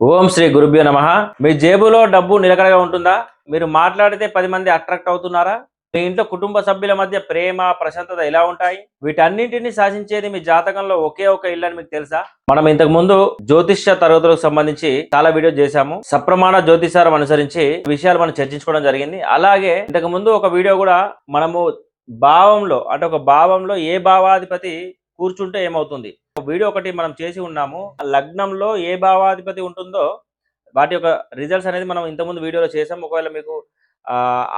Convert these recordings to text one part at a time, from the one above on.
ఓం శ్రీ గురుభ్యో నమః. మీ జేబులో డబ్బు నిలకడగా ఉంటుందా? మీరు మాట్లాడితే 10 మంది అట్రాక్ట్ అవుతున్నారా? మీ ఇంట్లో కుటుంబ సభ్యుల మధ్య ప్రేమ, ప్రశాంతత ఎలా ఉంటాయి? వీటన్నింటిని శాసించేది మీ జాతకంలో ఒకే ఒక ఇల్లు అని మీకు తెలుసా? మనం ఇంతకు ముందు జ్యోతిష్య తరగతులకు సంబంధించి చాలా వీడియో చేశాము. సప్రమాణ జ్యోతిషారం అనుసరించి విషయాలు మనం చర్చించుకోవడం జరిగింది. అలాగే ఇంతకు ముందు ఒక వీడియో కూడా మనము భావంలో అంటే ఒక భావంలో ఏ భావాధిపతి కూర్చుంటే ఏమవుతుంది వీడియో ఒకటి మనం చేసి ఉన్నాము. లగ్నంలో ఏ భావాధిపతి ఉంటుందో వాటి యొక్క రిజల్ట్స్ అనేది మనం ఇంతకుముందు వీడియోలో చేసాం. ఒకవేళ మీకు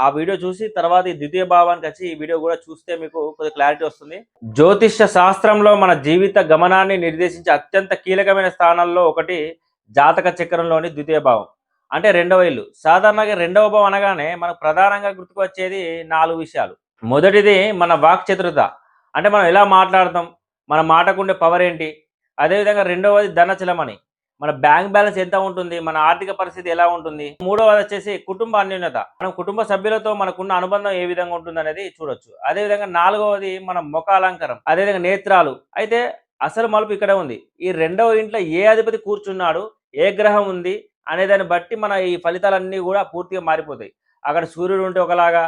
ఆ వీడియో చూసి తర్వాత ఈ ద్వితీయ భావానికి వచ్చి ఈ వీడియో కూడా చూస్తే మీకు కొద్దిగా క్లారిటీ వస్తుంది. జ్యోతిష్య శాస్త్రంలో మన జీవిత గమనాన్ని నిర్దేశించే అత్యంత కీలకమైన స్థానాల్లో ఒకటి జాతక చక్రంలోని ద్వితీయ భావం అంటే రెండవ ఇల్లు. సాధారణంగా రెండవ భావం అనగానే మనకు ప్రధానంగా గుర్తుకొచ్చేది 4 విషయాలు. మొదటిది మన వాక్ చతురత, అంటే మనం ఎలా మాట్లాడతాం, మన మాటకుండే పవర్ ఏంటి. అదేవిధంగా రెండవది ధనచలమణి, మన బ్యాంక్ బ్యాలెన్స్ ఎంత ఉంటుంది, మన ఆర్థిక పరిస్థితి ఎలా ఉంటుంది. మూడవది వచ్చేసి కుటుంబ అన్యోన్యత, మనం కుటుంబ సభ్యులతో మనకున్న అనుబంధం ఏ విధంగా ఉంటుంది అనేది చూడొచ్చు. అదేవిధంగా నాలుగవది మన ముఖ అలంకారం, అదేవిధంగా నేత్రాలు. అయితే అసలు మలుపు ఇక్కడ ఉంది. ఈ రెండవ ఇంట్లో ఏ అధిపతి కూర్చున్నాడు, ఏ గ్రహం ఉంది అనే దాన్ని బట్టి మన ఈ ఫలితాలన్నీ కూడా పూర్తిగా మారిపోతాయి. అక్కడ సూర్యుడు ఉంటే ఒకలాగా,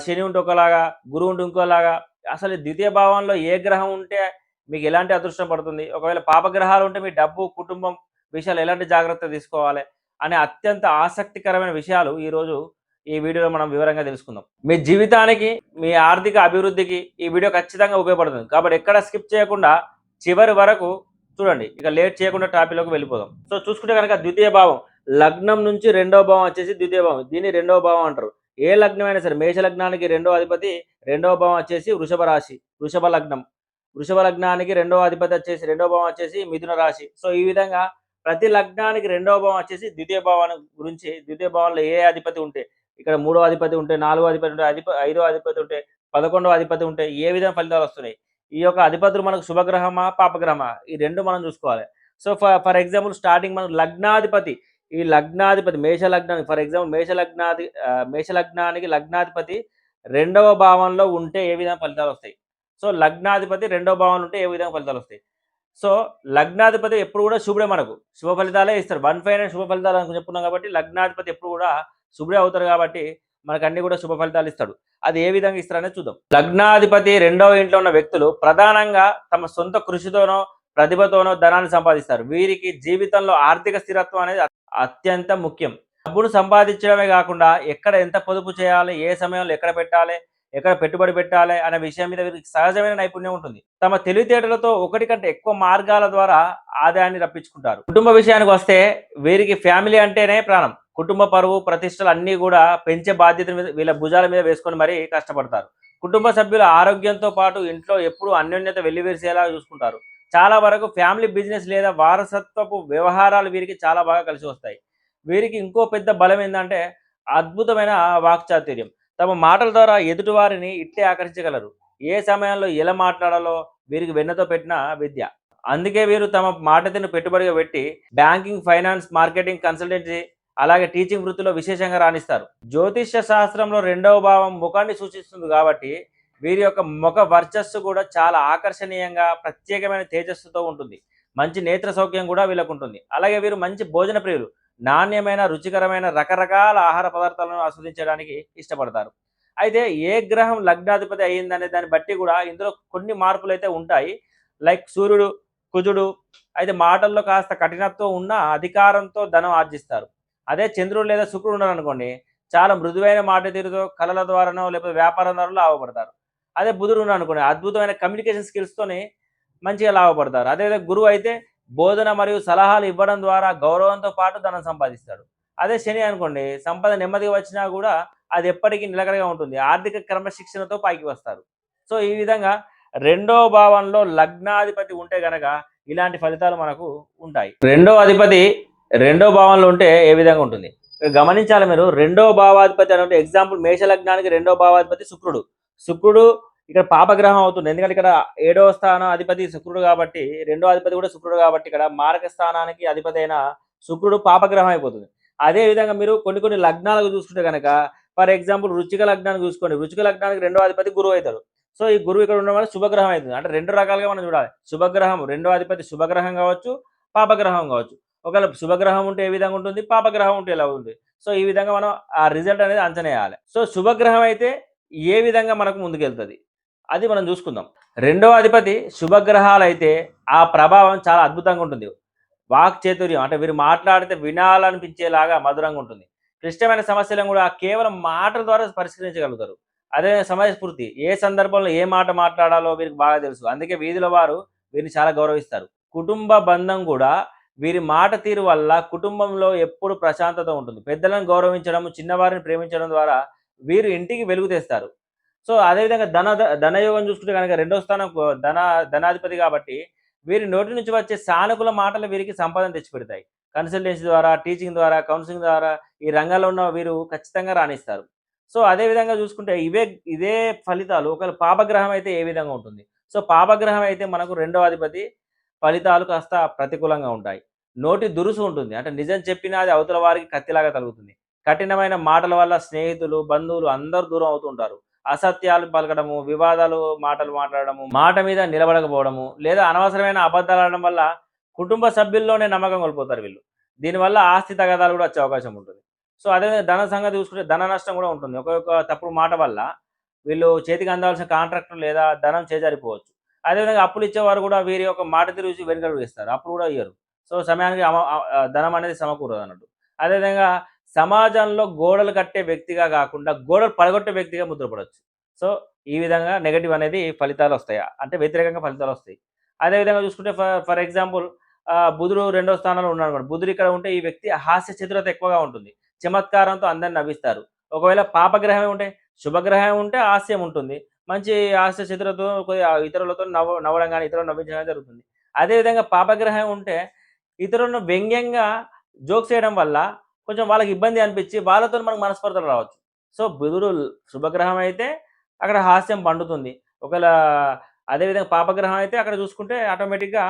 శని ఉంటే ఒకలాగా, గురువు ఉంటే ఇంకోలాగా. అసలు ద్వితీయ భావంలో ఏ గ్రహం ఉంటే మీకు ఎలాంటి అదృష్టం పడుతుంది, ఒకవేళ పాపగ్రహాలు ఉంటే మీ డబ్బు, కుటుంబం విషయాలు ఎలాంటి జాగ్రత్త తీసుకోవాలి అనే అత్యంత ఆసక్తికరమైన విషయాలు ఈరోజు ఈ వీడియోలో మనం వివరంగా తెలుసుకుందాం. మీ జీవితానికి, మీ ఆర్థిక అభివృద్ధికి ఈ వీడియో ఖచ్చితంగా ఉపయోగపడుతుంది. కాబట్టి ఎక్కడ స్కిప్ చేయకుండా చివరి వరకు చూడండి. ఇక లేట్ చేయకుండా టాపిక్లోకి వెళ్ళిపోదాం. సో చూసుకుంటే కనుక ద్వితీయ భావం, లగ్నం నుంచి రెండవ భావం వచ్చేసి ద్వితీయ భావం. దీన్ని రెండవ భావం అంటారు. ఏ లగ్నమైనా సరే, మేష లగ్నానికి రెండవ అధిపతి రెండవ భావం వచ్చేసి వృషభ రాశి, వృషభ లగ్నం. వృషభ లగ్నానికి రెండవ అధిపతి వచ్చేసి రెండవ భావం వచ్చేసి మిథున రాశి. సో ఈ విధంగా ప్రతి లగ్నానికి రెండవ భావం వచ్చేసి ద్వితీయ భావాన్ని గురించి, ద్వితీయ భావంలో ఏ అధిపతి ఉంటే, ఇక్కడ మూడవ అధిపతి ఉంటే, నాలుగో అధిపతి ఉంటే, ఐదో అధిపతి ఉంటే, 11వ అధిపతి ఉంటే ఏ విధంగా ఫలితాలు వస్తున్నాయి, ఈ యొక్క అధిపతులు మనకు శుభగ్రహమా పాపగ్రహమా ఈ రెండు మనం చూసుకోవాలి. సో ఫర్ ఎగ్జాంపుల్ స్టార్టింగ్ మనం లగ్నాధిపతి, ఈ లగ్నాధిపతి మేష లగ్నానికి, ఫర్ ఎగ్జాంపుల్ మేష లగ్నానికి లగ్నాధిపతి రెండవ భావంలో ఉంటే ఏ విధంగా ఫలితాలు వస్తాయి. సో లగ్నాధిపతి రెండవ భావంలో ఉంటే ఏ విధంగా ఫలితాలు వస్తాయి. సో లగ్నాధిపతి ఎప్పుడు కూడా శుభుడే, మనకు శుభ ఫలితాలే ఇస్తారు. 159 శుభ ఫలితాలు అని చెప్పుకున్నాం కాబట్టి లగ్నాధిపతి ఎప్పుడు కూడా శుభుడే అవుతారు. కాబట్టి మనకు అన్ని కూడా శుభ ఫలితాలు ఇస్తాడు. అది ఏ విధంగా ఇస్తారనేది చూద్దాం. లగ్నాధిపతి రెండవ ఇంట్లో ఉన్న వ్యక్తులు ప్రధానంగా తమ సొంత కృషితోనో, ప్రతిభతోనో ధనాన్ని సంపాదిస్తారు. వీరికి జీవితంలో ఆర్థిక స్థిరత్వం అనేది అత్యంత ముఖ్యం. డబ్బును సంపాదించడమే కాకుండా ఎక్కడ ఎంత పొదుపు చేయాలి, ఏ సమయంలో ఎక్కడ పెట్టాలి, ఎక్కడ పెట్టుబడి పెట్టాలి అనే విషయం మీద వీరికి సహజమైన నైపుణ్యం ఉంటుంది. తమ తెలివితేటలతో ఒకటి కంటే ఎక్కువ మార్గాల ద్వారా ఆదాయాన్ని రప్పించుకుంటారు. కుటుంబ విషయానికి వస్తే వీరికి ఫ్యామిలీ అంటేనే ప్రాణం. కుటుంబ పరువు, ప్రతిష్టలు అన్నీ కూడా పెంచే బాధ్యత మీద వీళ్ళ భుజాల మీద వేసుకొని మరీ కష్టపడతారు. కుటుంబ సభ్యుల ఆరోగ్యంతో పాటు ఇంట్లో ఎప్పుడు అన్యోన్యత వెల్లివిరిసేలా చూసుకుంటారు. చాలా వరకు ఫ్యామిలీ బిజినెస్ లేదా వారసత్వపు వ్యవహారాలు వీరికి చాలా బాగా కలిసి వస్తాయి. వీరికి ఇంకో పెద్ద బలం ఏంటంటే అద్భుతమైన వాక్చాతుర్యం. తమ మాటల ద్వారా ఎదుటివారిని ఇట్టే ఆకర్షించగలరు. ఏ సమయంలో ఎలా మాట్లాడాలో వీరికి వెన్నతో పెట్టిన విద్య. అందుకే వీరు తమ మాట తీరును పెట్టుబడిగా పెట్టి బ్యాంకింగ్, ఫైనాన్స్, మార్కెటింగ్, కన్సల్టెన్సీ అలాగే టీచింగ్ వృత్తిలో విశేషంగా రాణిస్తారు. జ్యోతిష్య శాస్త్రంలో రెండవ భావం ముఖాన్ని సూచిస్తుంది కాబట్టి వీరి యొక్క ముఖ వర్చస్సు కూడా చాలా ఆకర్షణీయంగా, ప్రత్యేకమైన తేజస్సుతో ఉంటుంది. మంచి నేత్ర సౌఖ్యం కూడా వీళ్ళకు ఉంటుంది. అలాగే వీరు మంచి భోజన ప్రియులు. నాణ్యమైన, రుచికరమైన రకరకాల ఆహార పదార్థాలను ఆస్వాదించడానికి ఇష్టపడతారు. అయితే ఏ గ్రహం లగ్నాధిపతి అయ్యిందనే దాన్ని బట్టి కూడా ఇందులో కొన్ని మార్పులు అయితే ఉంటాయి. లైక్ సూర్యుడు, కుజుడు అయితే మాటల్లో కాస్త కఠినత్వం ఉన్న అధికారంతో ధనం ఆర్జిస్తారు. అదే చంద్రుడు లేదా శుక్రుడు ఉన్నారు అనుకోండి, చాలా మృదువైన మాట తీరుతో కళల ద్వారానో లేకపోతే వ్యాపారం ద్వారా లాభపడతారు. అదే బుధుడు ఉన్నాడు అనుకోండి, అద్భుతమైన కమ్యూనికేషన్ స్కిల్స్తోని మంచిగా లాభపడతారు. అదేవిధంగా గురువు అయితే బోధన మరియు సలహాలు ఇవ్వడం ద్వారా గౌరవంతో పాటు ధనం సంపాదిస్తాడు. అదే శని అనుకోండి, సంపద నెమ్మదిగా వచ్చినా కూడా అది ఎప్పటికీ నిలకడగా ఉంటుంది. ఆర్థిక క్రమశిక్షణతో పైకి వస్తారు. సో ఈ విధంగా రెండో భావంలో లగ్నాధిపతి ఉంటే గనక ఇలాంటి ఫలితాలు మనకు ఉంటాయి. రెండో అధిపతి రెండో భావంలో ఉంటే ఏ విధంగా ఉంటుంది గమనించాలి మీరు. రెండో భావాధిపతి అంటే ఎగ్జాంపుల్ మేష లగ్నానికి రెండో భావాధిపతి శుక్రుడు. శుక్రుడు ఇక్కడ పాపగ్రహం అవుతుంది. ఎందుకంటే ఇక్కడ 7వ స్థానం అధిపతి శుక్రుడు కాబట్టి, రెండో అధిపతి కూడా శుక్రుడు కాబట్టి ఇక్కడ మారక స్థానానికి అధిపతి అయిన శుక్రుడు పాపగ్రహం అయిపోతుంది. అదే విధంగా మీరు కొన్ని కొన్ని లగ్నాలకు చూసుకుంటే కనుక, ఫర్ ఎగ్జాంపుల్ వృశ్చిక లగ్నాన్ని చూసుకోండి. వృశ్చిక లగ్నానికి రెండో అధిపతి గురువు అవుతాడు. సో ఈ గురువు ఇక్కడ ఉండడం వల్ల శుభగ్రహం అవుతుంది. అంటే రెండు రకాలుగా మనం చూడాలి. శుభగ్రహం రెండో అధిపతి శుభగ్రహం కావచ్చు, పాపగ్రహం కావచ్చు. ఒకవేళ శుభగ్రహం ఉంటే ఏ విధంగా ఉంటుంది, పాపగ్రహం ఉంటే ఎలా ఉంటుంది. సో ఈ విధంగా మనం ఆ రిజల్ట్ అనేది అంచనా వేయాలి. సో శుభగ్రహం అయితే ఏ విధంగా మనకు ముందుకెళ్తది అది మనం చూసుకుందాం. రెండవ అధిపతి శుభగ్రహాలైతే ఆ ప్రభావం చాలా అద్భుతంగా ఉంటుంది. వాక్ చాతుర్యం అంటే వీరు మాట్లాడితే వినాలనిపించేలాగా మధురంగా ఉంటుంది. క్లిష్టమైన సమస్యలను కూడా కేవలం మాటల ద్వారా పరిష్కరించగలుగుతారు. అదే సమయస్ఫూర్తి. ఏ సందర్భంలో ఏ మాట మాట్లాడాలో వీరికి బాగా తెలుసు. అందుకే వీధిలో వారు వీరిని చాలా గౌరవిస్తారు. కుటుంబ బంధం కూడా వీరి మాట తీరు వల్ల కుటుంబంలో ఎప్పుడు ప్రశాంతత ఉంటుంది. పెద్దలను గౌరవించడం, చిన్నవారిని ప్రేమించడం ద్వారా వీరు ఇంటికి వెలుగు తెస్తారు. సో అదేవిధంగా ధనయోగం చూసుకుంటే గనక రెండో స్థానం ధనాధిపతి కాబట్టి వీరి నోటి నుంచి వచ్చే సానుకూల మాటలు వీరికి సంపాదన తెచ్చిపెడతాయి. కన్సల్టెన్సీ ద్వారా, టీచింగ్ ద్వారా, కౌన్సిలింగ్ ద్వారా ఈ రంగంలో ఉన్న వీరు ఖచ్చితంగా రాణిస్తారు. సో అదే విధంగా చూసుకుంటే ఇదే ఫలితాలు ఒకవేళ పాపగ్రహం అయితే ఏ విధంగా ఉంటుంది? సో పాపగ్రహం అయితే మనకు రెండవ అధిపతి ఫలితాలు కాస్త ప్రతికూలంగా ఉంటాయి. నోటి దురుసు ఉంటుంది. అంటే నిజం చెప్పినా అది అవతల వారికి కత్తిలాగా తగులుతుంది. కఠినమైన మాటల వల్ల స్నేహితులు, బంధువులు అందరూ దూరం అవుతుంటారు. అసత్యాలు పలకడము, వివాదాలు మాటలు మాట్లాడడము, మాట మీద నిలబడకపోవడము, లేదా అనవసరమైన అబద్ధాలాడడం వల్ల కుటుంబ సభ్యుల్లోనే నమ్మకం కోల్పోతారు వీళ్ళు. దీనివల్ల ఆస్తి తగాదాలు కూడా వచ్చే అవకాశం ఉంటుంది. సో అదేవిధంగా ధన సంగతి చూసుకుంటే ధన నష్టం కూడా ఉంటుంది. ఒక్కొక్క తప్పుడు మాట వల్ల వీళ్ళు చేతికి అందాల్సిన కాంట్రాక్టులు లేదా ధనం చేజారిపోవచ్చు. అదేవిధంగా అప్పులు ఇచ్చేవారు కూడా వీరి యొక్క మాట తీరు చూసి వెనుకడుగు వేస్తారు. అప్పులు కూడా ఇయ్యరు. సో సమయానికి ధనం అనేది సమకూరదన్నట్టు. అదేవిధంగా సమాజంలో గోడలు కట్టే వ్యక్తిగా కాకుండా గోడలు పడగొట్టే వ్యక్తిగా ముద్రపడొచ్చు. సో ఈ విధంగా నెగెటివ్ అనేది ఫలితాలొస్తాయి. అంటే వ్యతిరేకంగా ఫలితాలొస్తాయి. అదేవిధంగా చూసుకుంటే ఫర్ ఎగ్జాంపుల్ బుధుడు రెండో స్థానంలో ఉన్నాడనుకోండి. బుధుడు ఇక్కడ ఉంటే ఈ వ్యక్తి హాస్య చతురత ఎక్కువగా ఉంటుంది. చమత్కారంతో అందరిని నవ్విస్తారు. ఒకవేళ పాపగ్రహమే ఉంటే, శుభగ్రహం ఉంటే హాస్యం ఉంటుంది. మంచి హాస్య చతురతో కొద్దిగా ఇతరులతో నవ్వడం గాని, ఇతరులను నవ్వించడం గాని జరుగుతుంది. అదేవిధంగా పాపగ్రహం ఉంటే ఇతరులను వ్యంగ్యంగా జోక్స్ చేయడం వల్ల కొంచెం వాళ్ళకి ఇబ్బంది అనిపించి వాళ్ళతోని మనకు మనస్పర్ధలు రావచ్చు. సో బుధుడు శుభగ్రహం అయితే అక్కడ హాస్యం పండుతుంది. ఒకవేళ అదేవిధంగా పాపగ్రహం అయితే అక్కడ చూసుకుంటే ఆటోమేటిక్‌గా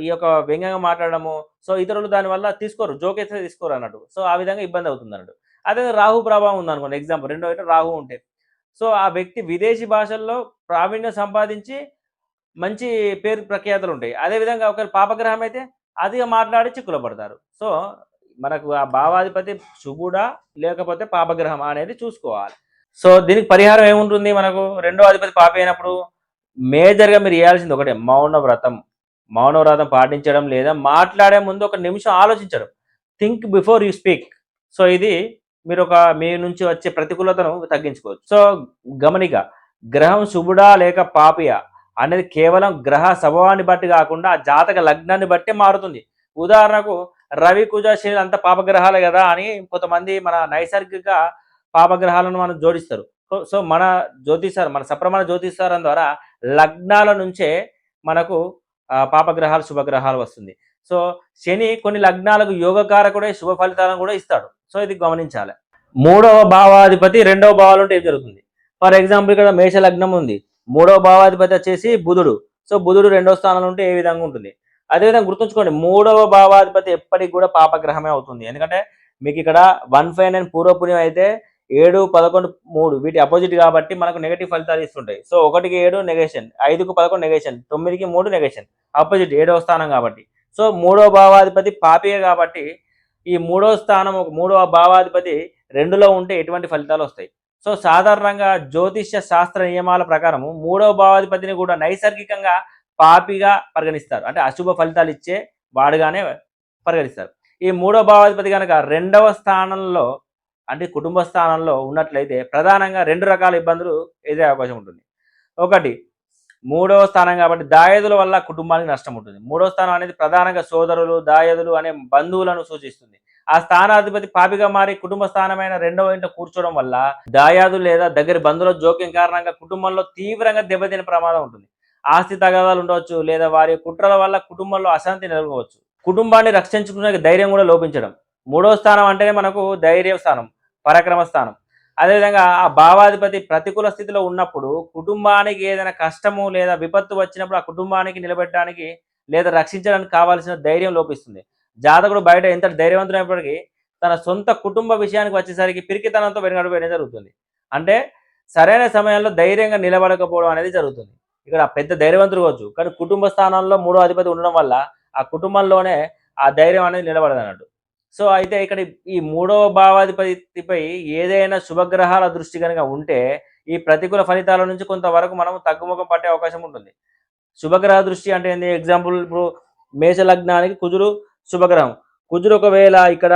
ఈ యొక్క వ్యంగ్యంగా మాట్లాడడము, సో ఇతరులు దానివల్ల తీసుకోరు. జోకేస్తే తీసుకోరన్నట్టు. సో ఆ విధంగా ఇబ్బందవుతుందన్నట్టు. అదే రాహు ప్రభావం ఉందనుకోండి ఎగ్జాంపుల్ రెండో వైపు రాహు ఉంటే. సో ఆ వ్యక్తి విదేశీ భాషల్లో ప్రావీణ్యం సంపాదించి మంచి పేరు ప్రఖ్యాతులుంటాయి. అదేవిధంగా ఒకవేళ పాపగ్రహం అయితే అతిగా మాట్లాడి చిక్కులో పడతారు. సో మనకు ఆ భావాధిపతి శుభుడా? లేకపోతే పాపగ్రహమా అనేది చూసుకోవాలి. సో దీనికి పరిహారం ఏముంటుంది మనకు? రెండో అధిపతి పాపి అయినప్పుడు మేజర్‌గా మీరు చేయాల్సింది ఒకటే మౌన వ్రతం. మౌన వ్రతం పాటించడం లేదా మాట్లాడే ముందు ఒక నిమిషం ఆలోచించడం. Think before you speak. So ఇది మీ నుంచి వచ్చే ప్రతికూలతను తగ్గించుకోవచ్చు. సో గమనిక గ్రహం శుభుడా లేక పాపియా అనేది కేవలం గ్రహ స్వభావాన్ని బట్టి కాకుండా ఆ జాతక లగ్నాన్ని బట్టే మారుతుంది. ఉదాహరణకు రవి, కుజ, శని అంతా పాపగ్రహాలే కదా అని కొంతమంది మన నైసర్గిక పాపగ్రహాలను మనం జోడిస్తారు. సో మన సప్రమాణ జ్యోతిషారం ద్వారా లగ్నాల నుంచే మనకు పాపగ్రహాలు, శుభగ్రహాలు వస్తుంది. సో శని కొన్ని లగ్నాలకు యోగకారకుడే శుభ ఫలితాలను కూడా ఇస్తాడు. సో ఇది గమనించాలి. మూడవ భావాధిపతి రెండవ భావాలు ఉంటే ఏం జరుగుతుంది? ఫర్ ఎగ్జాంపుల్ ఇక్కడ మేష లగ్నం ఉంది. మూడవ భావాధిపతి వచ్చేసి బుధుడు. సో బుధుడు రెండో స్థానంలో ఉంటే ఏ విధంగా ఉంటుంది? అదేవిధంగా గుర్తుంచుకోండి మూడవ భావాధిపతి ఎప్పటికి కూడా పాపగ్రహమే అవుతుంది. ఎందుకంటే మీకు ఇక్కడ 159 పూర్వపుణ్యం అయితే 7, 11, 3 వీటి అపోజిట్ కాబట్టి మనకు నెగటివ్ ఫలితాలు ఇస్తుంటాయి. సో 1కి 7 నెగేషన్, 5కు 11 నెగేషన్, 9కి 3 నెగేషన్, అపోజిట్ 7వ స్థానం కాబట్టి. సో మూడవ భావాధిపతి పాపియే కాబట్టి ఈ మూడవ భావాధిపతి 2లో ఉంటే ఎటువంటి ఫలితాలు వస్తాయి? సో సాధారణంగా జ్యోతిష్య శాస్త్ర నియమాల ప్రకారము మూడవ భావాధిపతిని కూడా నైసర్గికంగా పాపిగా పరిగణిస్తారు. అంటే అశుభ ఫలితాలు ఇచ్చే వాడుగానే పరిగణిస్తారు. ఈ మూడవ భావాధిపతి కనుక రెండవ స్థానంలో అంటే కుటుంబ స్థానంలో ఉన్నట్లయితే ప్రధానంగా 2 రకాల ఇబ్బందులు ఎదురే అవకాశం ఉంటుంది. ఒకటి మూడవ స్థానం కాబట్టి దాయాదుల వల్ల కుటుంబానికి నష్టం ఉంటుంది. మూడవ స్థానం అనేది ప్రధానంగా సోదరులు, దాయాదులు అనే బంధువులను సూచిస్తుంది. ఆ స్థానాధిపతి పాపిగా మారి కుటుంబ స్థానమైన రెండవ ఇంట కూర్చోవడం వల్ల దాయాదులు లేదా దగ్గర బంధువుల జోక్యం కారణంగా కుటుంబంలో తీవ్రంగా దెబ్బతినే ప్రమాదం ఉంటుంది. ఆస్తి తగాదాలు ఉండవచ్చు లేదా వారి కుట్రల వల్ల కుటుంబంలో అశాంతి నెలకొవచ్చు. కుటుంబాన్ని రక్షించుకునే ధైర్యం కూడా లోపించడం. మూడవ స్థానం అంటేనే మనకు ధైర్య స్థానం, పరాక్రమ స్థానం. అదేవిధంగా ఆ భావాధిపతి ప్రతికూల స్థితిలో ఉన్నప్పుడు కుటుంబానికి ఏదైనా కష్టము లేదా విపత్తు వచ్చినప్పుడు ఆ కుటుంబానికి నిలబెట్టడానికి లేదా రక్షించడానికి కావాల్సిన ధైర్యం లోపిస్తుంది. జాతకుడు బయట ఎంత ధైర్యవంతుడైనప్పటికీ తన సొంత కుటుంబ విషయానికి వచ్చేసరికి పిరికితనంతో వెనుకడుగు వేయడం జరుగుతుంది. అంటే సరైన సమయంలో ధైర్యంగా నిలబడకపోవడం అనేది జరుగుతుంది. ఇక్కడ పెద్ద ధైర్యవంతుడు కావచ్చు కానీ కుటుంబ స్థానంలో మూడో అధిపతి ఉండడం వల్ల ఆ కుటుంబంలోనే ఆ ధైర్యం అనేది నిలబడదు అన్నట్టు. సో అయితే ఇక్కడ ఈ మూడవ భావాధిపతిపై ఏదైనా శుభగ్రహాల దృష్టి కనుక ఉంటే ఈ ప్రతికూల ఫలితాల నుంచి కొంతవరకు మనం తగ్గుముఖం పట్టే అవకాశం ఉంటుంది. శుభగ్రహ దృష్టి అంటే ఏంది? ఎగ్జాంపుల్ ఇప్పుడు మేష లగ్నానికి కుజుడు శుభగ్రహం. కుజుడు ఒకవేళ ఇక్కడ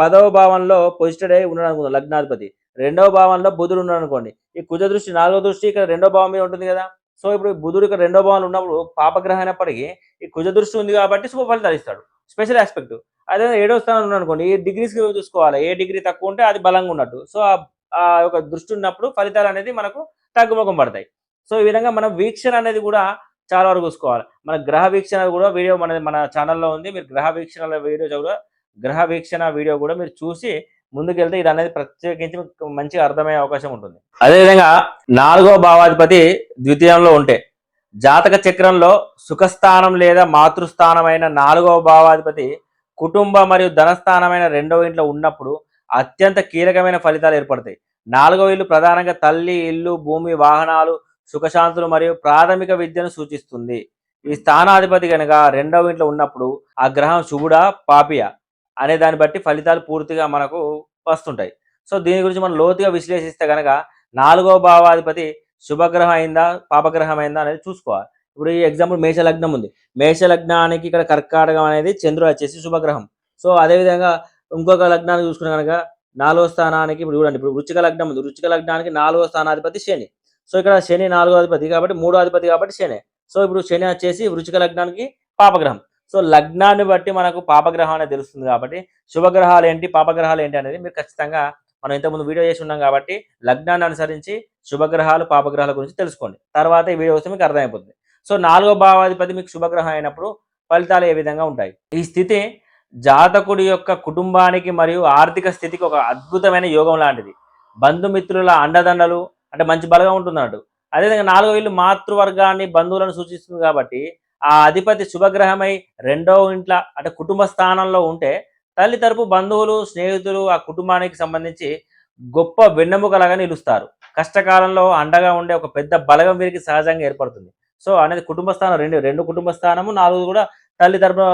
10వ భావంలో పొజిటెడ్ అయి ఉన్నాడు అనుకుందాం లగ్నాధిపతి. 2వ భావంలో బుధుడు ఉన్నాడు అనుకోండి. ఈ కుజ దృష్టి 4వ దృష్టి ఇక్కడ 2వ భావం మీద ఉంటుంది కదా! సో ఇప్పుడు బుధుడు ఇక్కడ 2వ భావంలో ఉన్నప్పుడు పాపగ్రహం అయినప్పటికీ ఈ కుజ దృష్టి ఉంది కాబట్టి శుభ ఫలితాలు ఇస్తాడు. Special aspect. అదే 7వ స్థానంలో ఉన్నాడనుకోండి, ఈ డిగ్రీస్‌కి చూసుకోవాలి. ఏ డిగ్రీ తక్కువ ఉంటే అది బలంగా ఉన్నట్టు. సో ఆ యొక్క దృష్టి ఉన్నప్పుడు ఫలితాలు అనేది మనకు తగ్గుముఖం పడతాయి. సో ఈ విధంగా మనం వీక్షణ అనేది కూడా చాలా వరకు చూసుకోవాలి. మన గ్రహ వీక్షణ కూడా వీడియో మన ఛానల్‌లో ఉంది. మీరు గ్రహ వీక్షణ వీడియో కూడా మీరు చూసి ముందుకెళ్తే ఇది అనేది ప్రత్యేకించి మంచిగా అర్థమయ్యే అవకాశం ఉంటుంది. అదేవిధంగా 4వ భావాధిపతి ద్వితీయంలో ఉంటే జాతక చక్రంలో సుఖస్థానం లేదా మాతృస్థానమైన 4వ భావాధిపతి కుటుంబ మరియు ధనస్థానమైన 2వ ఇంట్లో ఉన్నప్పుడు అత్యంత కీలకమైన ఫలితాలు ఏర్పడతాయి. 4వ ఇల్లు ప్రధానంగా తల్లి, ఇల్లు, భూమి, వాహనాలు, సుఖశాంతులు మరియు ప్రాథమిక విద్యను సూచిస్తుంది. ఈ స్థానాధిపతి కనుక 2వ ఇంట్లో ఉన్నప్పుడు ఆ గ్రహం శుభుడా, పాపియా అనే దాన్ని బట్టి ఫలితాలు పూర్తిగా మనకు వస్తుంటాయి. సో దీని గురించి మనం లోతుగా విశ్లేషిస్తే కనుక 4వ భావాధిపతి శుభగ్రహం అయిందా, పాపగ్రహం అయిందా అనేది చూసుకోవాలి. ఇప్పుడు ఈ ఎగ్జాంపుల్ మేష లగ్నం ఉంది. మేష లగ్నానికి ఇక్కడ కర్కాటకం అనేది చంద్రుడు వచ్చేసి శుభగ్రహం. సో అదేవిధంగా ఇంకొక లగ్నాన్ని చూసుకున్న కనుక 4వ స్థానానికి ఇప్పుడు చూడండి, ఇప్పుడు వృశ్చిక లగ్నం ఉంది. వృశ్చిక లగ్నానికి 4వ స్థానాధిపతి శని. సో ఇక్కడ శని 4వ అధిపతి కాబట్టి 3వ అధిపతి కాబట్టి శని. సో ఇప్పుడు శని వచ్చేసి వృశ్చిక లగ్నానికి పాపగ్రహం. సో లగ్నాన్ని బట్టి మనకు పాపగ్రహం అనేది తెలుస్తుంది కాబట్టి శుభగ్రహాలు ఏంటి, పాపగ్రహాలు ఏంటి అనేది మీరు ఖచ్చితంగా మనం ఇంతకుముందు వీడియో చేసి ఉన్నాం కాబట్టి లగ్నాన్ని అనుసరించి శుభగ్రహాలు, పాపగ్రహాల గురించి తెలుసుకోండి. తర్వాత ఈ వీడియో వస్తే మీకు అర్థమైపోతుంది. సో 4వ భావాధిపతి మీకు శుభగ్రహం అయినప్పుడు ఫలితాలు ఏ విధంగా ఉంటాయి? ఈ స్థితి జాతకుడి యొక్క కుటుంబానికి మరియు ఆర్థిక స్థితికి ఒక అద్భుతమైన యోగం లాంటిది. బంధుమిత్రుల అండదండలు అంటే మంచి బలంగా ఉంటున్నట్టు. అదేవిధంగా 4వ ఇల్లు మాతృవర్గాన్ని, బంధువులను సూచిస్తుంది కాబట్టి ఆ అధిపతి శుభగ్రహమై 2వ ఇంట్ల అంటే కుటుంబ స్థానంలో ఉంటే తల్లి తరపు బంధువులు, స్నేహితులు ఆ కుటుంబానికి సంబంధించి గొప్ప వెన్నెముకలాగా నిలుస్తారు. కష్టకాలంలో అండగా ఉండే ఒక పెద్ద బలగం వీరికి సహజంగా ఏర్పడుతుంది. సో అనేది కుటుంబ స్థానం రెండు కుటుంబ స్థానము, 4 కూడా తల్లి తరపున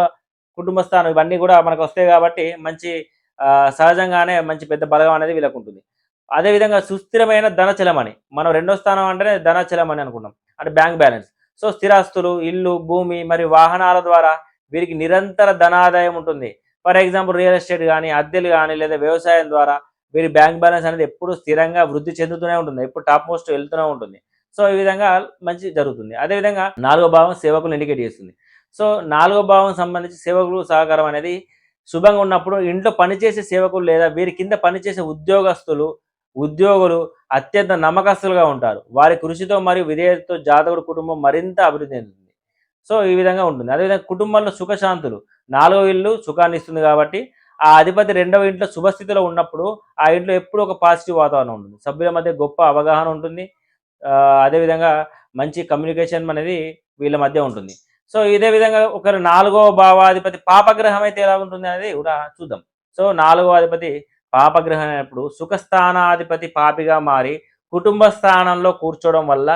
కుటుంబ స్థానం ఇవన్నీ కూడా మనకు వస్తాయి కాబట్టి మంచి సహజంగానే మంచి పెద్ద బలగం అనేది వీళ్ళకు ఉంటుంది. అదేవిధంగా సుస్థిరమైన ధనచలమణి. మనం 2వ స్థానం అంటేనే ధనచలమణి అనుకున్నాం, అంటే బ్యాంక్ బ్యాలెన్స్. సో స్థిరాస్తులు, ఇల్లు, భూమి మరియు వాహనాల ద్వారా వీరికి నిరంతర ధనాదాయం ఉంటుంది. ఫర్ ఎగ్జాంపుల్ రియల్ ఎస్టేట్ కానీ, అద్దెలు కానీ లేదా వ్యవసాయం ద్వారా వీరి బ్యాంక్ బ్యాలెన్స్ అనేది ఎప్పుడు స్థిరంగా వృద్ధి చెందుతూనే ఉంటుంది, ఎప్పుడు టాప్ మోస్ట్ వెళ్తూనే ఉంటుంది. సో ఈ విధంగా మంచి జరుగుతుంది. అదేవిధంగా 4వ భావం సేవకులు ఇండికేట్ చేస్తుంది. సో 4వ భావం సంబంధించి సేవకులు సహకారం అనేది శుభంగా ఉన్నప్పుడు ఇంట్లో పనిచేసే సేవకులు లేదా వీరి కింద పనిచేసే ఉద్యోగులు అత్యంత నమ్మకస్తులుగా ఉంటారు. వారి కృషితో మరియు విధేయతతో జాతకుడు కుటుంబం మరింత అభివృద్ధి చెందుతుంది. సో ఈ విధంగా ఉంటుంది. అదేవిధంగా కుటుంబంలో సుఖశాంతులు. 4వ ఇల్లు సుఖాన్ని ఇస్తుంది కాబట్టి ఆ అధిపతి 2వ ఇంట్లో శుభస్థితిలో ఉన్నప్పుడు ఆ ఇంట్లో ఎప్పుడు ఒక పాజిటివ్ వాతావరణం ఉంటుంది. సభ్యుల మధ్య గొప్ప అవగాహన ఉంటుంది. అదేవిధంగా మంచి కమ్యూనికేషన్ అనేది వీళ్ళ మధ్య ఉంటుంది. సో ఇదే విధంగా ఒకరు 4వ భావాధిపతి పాపగ్రహం అయితే ఎలా ఉంటుంది అనేది కూడా చూద్దాం. సో 4వ అధిపతి పాపగ్రహం అయినప్పుడు సుఖస్థానాధిపతి పాపిగా మారి కుటుంబ స్థానంలో కూర్చోవడం వల్ల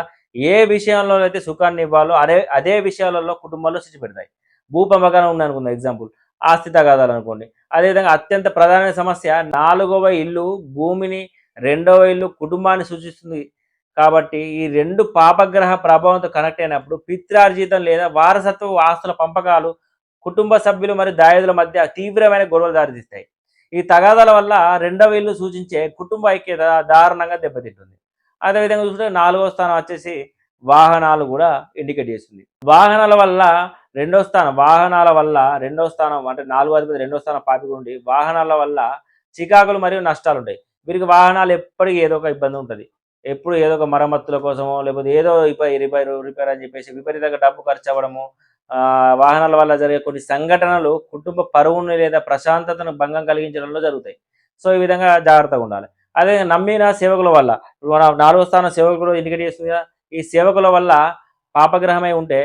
ఏ విషయంలో అయితే సుఖాన్ని ఇవ్వాలో అదే విషయాలలో కుటుంబంలో శిక్ష పెడతాయి. భూపంపకం ఉంది అనుకుందాం ఎగ్జాంపుల్, ఆస్తి తగాదాలు అనుకోండి. అదేవిధంగా అత్యంత ప్రధానమైన సమస్య 4వ ఇల్లు భూమిని, 2వ ఇల్లు కుటుంబాన్ని సూచిస్తుంది కాబట్టి ఈ 2 పాపగ్రహ ప్రభావంతో కనెక్ట్ అయినప్పుడు పిత్రార్జితం లేదా వారసత్వ ఆస్తుల పంపకాలు కుటుంబ సభ్యులు మరియు దాయాదుల మధ్య తీవ్రమైన గొడవలు దారితీస్తాయి. ఈ తగాదాల వల్ల 2వ ఇల్లు సూచించే కుటుంబ ఐక్యత దారుణంగా దెబ్బతింటుంది. అదేవిధంగా చూస్తే 4వ స్థానం వచ్చేసి వాహనాలు కూడా ఇండికేట్ చేస్తుంది. వాహనాల వల్ల 2వ స్థానం అంటే 4వ అధిపతి 2వ స్థానం పాపిక ఉండి వాహనాల వల్ల చికాకులు మరియు నష్టాలు ఉంటాయి. వీరికి వాహనాలు ఎప్పటికీ ఏదో ఒక ఇబ్బంది ఉంటుంది. ఎప్పుడు ఏదో ఒక మరమ్మతుల కోసమో లేకపోతే ఏదో రిపేర్ అని చెప్పేసి విపరీతంగా డబ్బు ఖర్చు అవ్వడము, వాహనాల వల్ల జరిగే కొన్ని సంఘటనలు కుటుంబ పరువుని లేదా ప్రశాంతతను భంగం కలిగించడంలో జరుగుతాయి. సో ఈ విధంగా జాగ్రత్తగా ఉండాలి. అదే నమ్మిన సేవకుల వల్ల మన 4వ స్థానం సేవకులు ఇండికేట్ చేస్తుంది కదా, ఈ సేవకుల వల్ల పాపగ్రహమై ఉంటే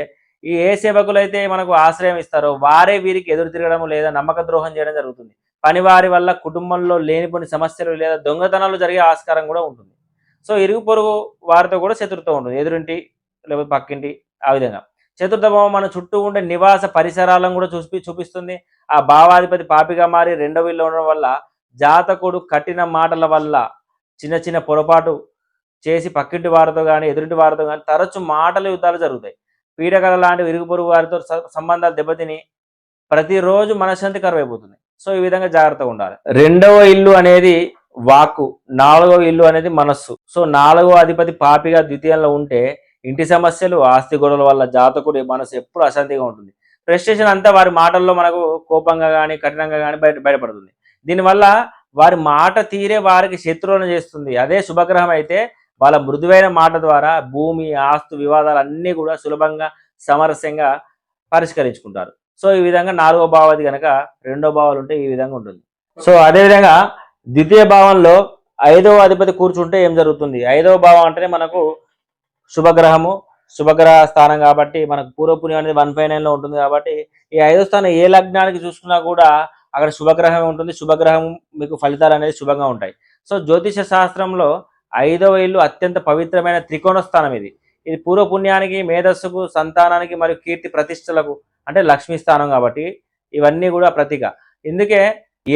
ఏ సేవకులు అయితే మనకు ఆశ్రయం ఇస్తారో వారే వీరికి ఎదురు తిరగడం లేదా నమ్మక ద్రోహం చేయడం జరుగుతుంది. పనివారి వల్ల కుటుంబంలో లేనిపోని సమస్యలు లేదా దొంగతనాలు జరిగే ఆస్కారం కూడా ఉంటుంది. సో ఇరుగు పొరుగు వారితో కూడా శత్రుత్వం ఉంటుంది, ఎదురింటి లేకపోతే పక్కింటి ఆ విధంగా. చతుర్థ భావం మన చుట్టూ ఉండే నివాస పరిసరాలను కూడా చూపిస్తుంది. ఆ భావాధిపతి పాపిగా మారి రెండవ ఇల్లు ఉండడం వల్ల జాతకుడు కఠిన మాటల వల్ల చిన్న చిన్న పొరపాటు చేసి పక్కింటి వారితో కానీ ఎదురింటి వారితో కానీ తరచు మాటల యుద్ధాలు జరుగుతాయి. పీడకల లాంటి ఇరుగు పొరుగు వారితో సంబంధాలు దెబ్బతిని ప్రతిరోజు మనశ్శాంతి కరువైపోతుంది. సో ఈ విధంగా జాగ్రత్తగా ఉండాలి. రెండవ ఇల్లు అనేది వాక్కు, నాలుగవ ఇల్లు అనేది మనస్సు. సో నాలుగవ అధిపతి పాపిగా ద్వితీయంలో ఉంటే ఇంటి సమస్యలు, ఆస్తి గొడవల వల్ల జాతకుడి మనసు ఎప్పుడు అశాంతిగా ఉంటుంది. ఫ్రస్ట్రేషన్ అంతా వారి మాటల్లో మనకు కోపంగా కానీ కఠినంగా కానీ బయటపడుతుంది. దీనివల్ల వారి మాట తీరే వారికి శత్రువులను చేస్తుంది. అదే శుభగ్రహం అయితే వాళ్ళ మృదువైన మాట ద్వారా భూమి, ఆస్తు వివాదాలు అన్నీ కూడా సులభంగా సామరస్యంగా పరిష్కరించుకుంటారు. సో ఈ విధంగా నాలుగో భావాది కనుక రెండో భావాలు ఉంటే ఈ విధంగా ఉంటుంది. సో అదేవిధంగా ద్వితీయ భావంలో ఐదవ అధిపతి కూర్చుంటే ఏం జరుగుతుంది? ఐదవ భావం అంటేనే మనకు శుభగ్రహము, శుభగ్రహ స్థానం కాబట్టి మనకు పూర్వపుణ్యం అనేది 1/9 ఉంటుంది. కాబట్టి ఈ ఐదో స్థానం ఏ లగ్నానికి చూసుకున్నా కూడా అక్కడ శుభగ్రహం ఉంటుంది. శుభగ్రహం మీకు ఫలితాలు అనేది శుభంగా ఉంటాయి. సో జ్యోతిష శాస్త్రంలో ఐదవ ఇల్లు అత్యంత పవిత్రమైన త్రికోణ స్థానం. ఇది పూర్వపుణ్యానికి, మేధస్సుకు, సంతానానికి మరియు కీర్తి ప్రతిష్టలకు అంటే లక్ష్మీ స్థానం కాబట్టి ఇవన్నీ కూడా ప్రతీక. ఇందుకే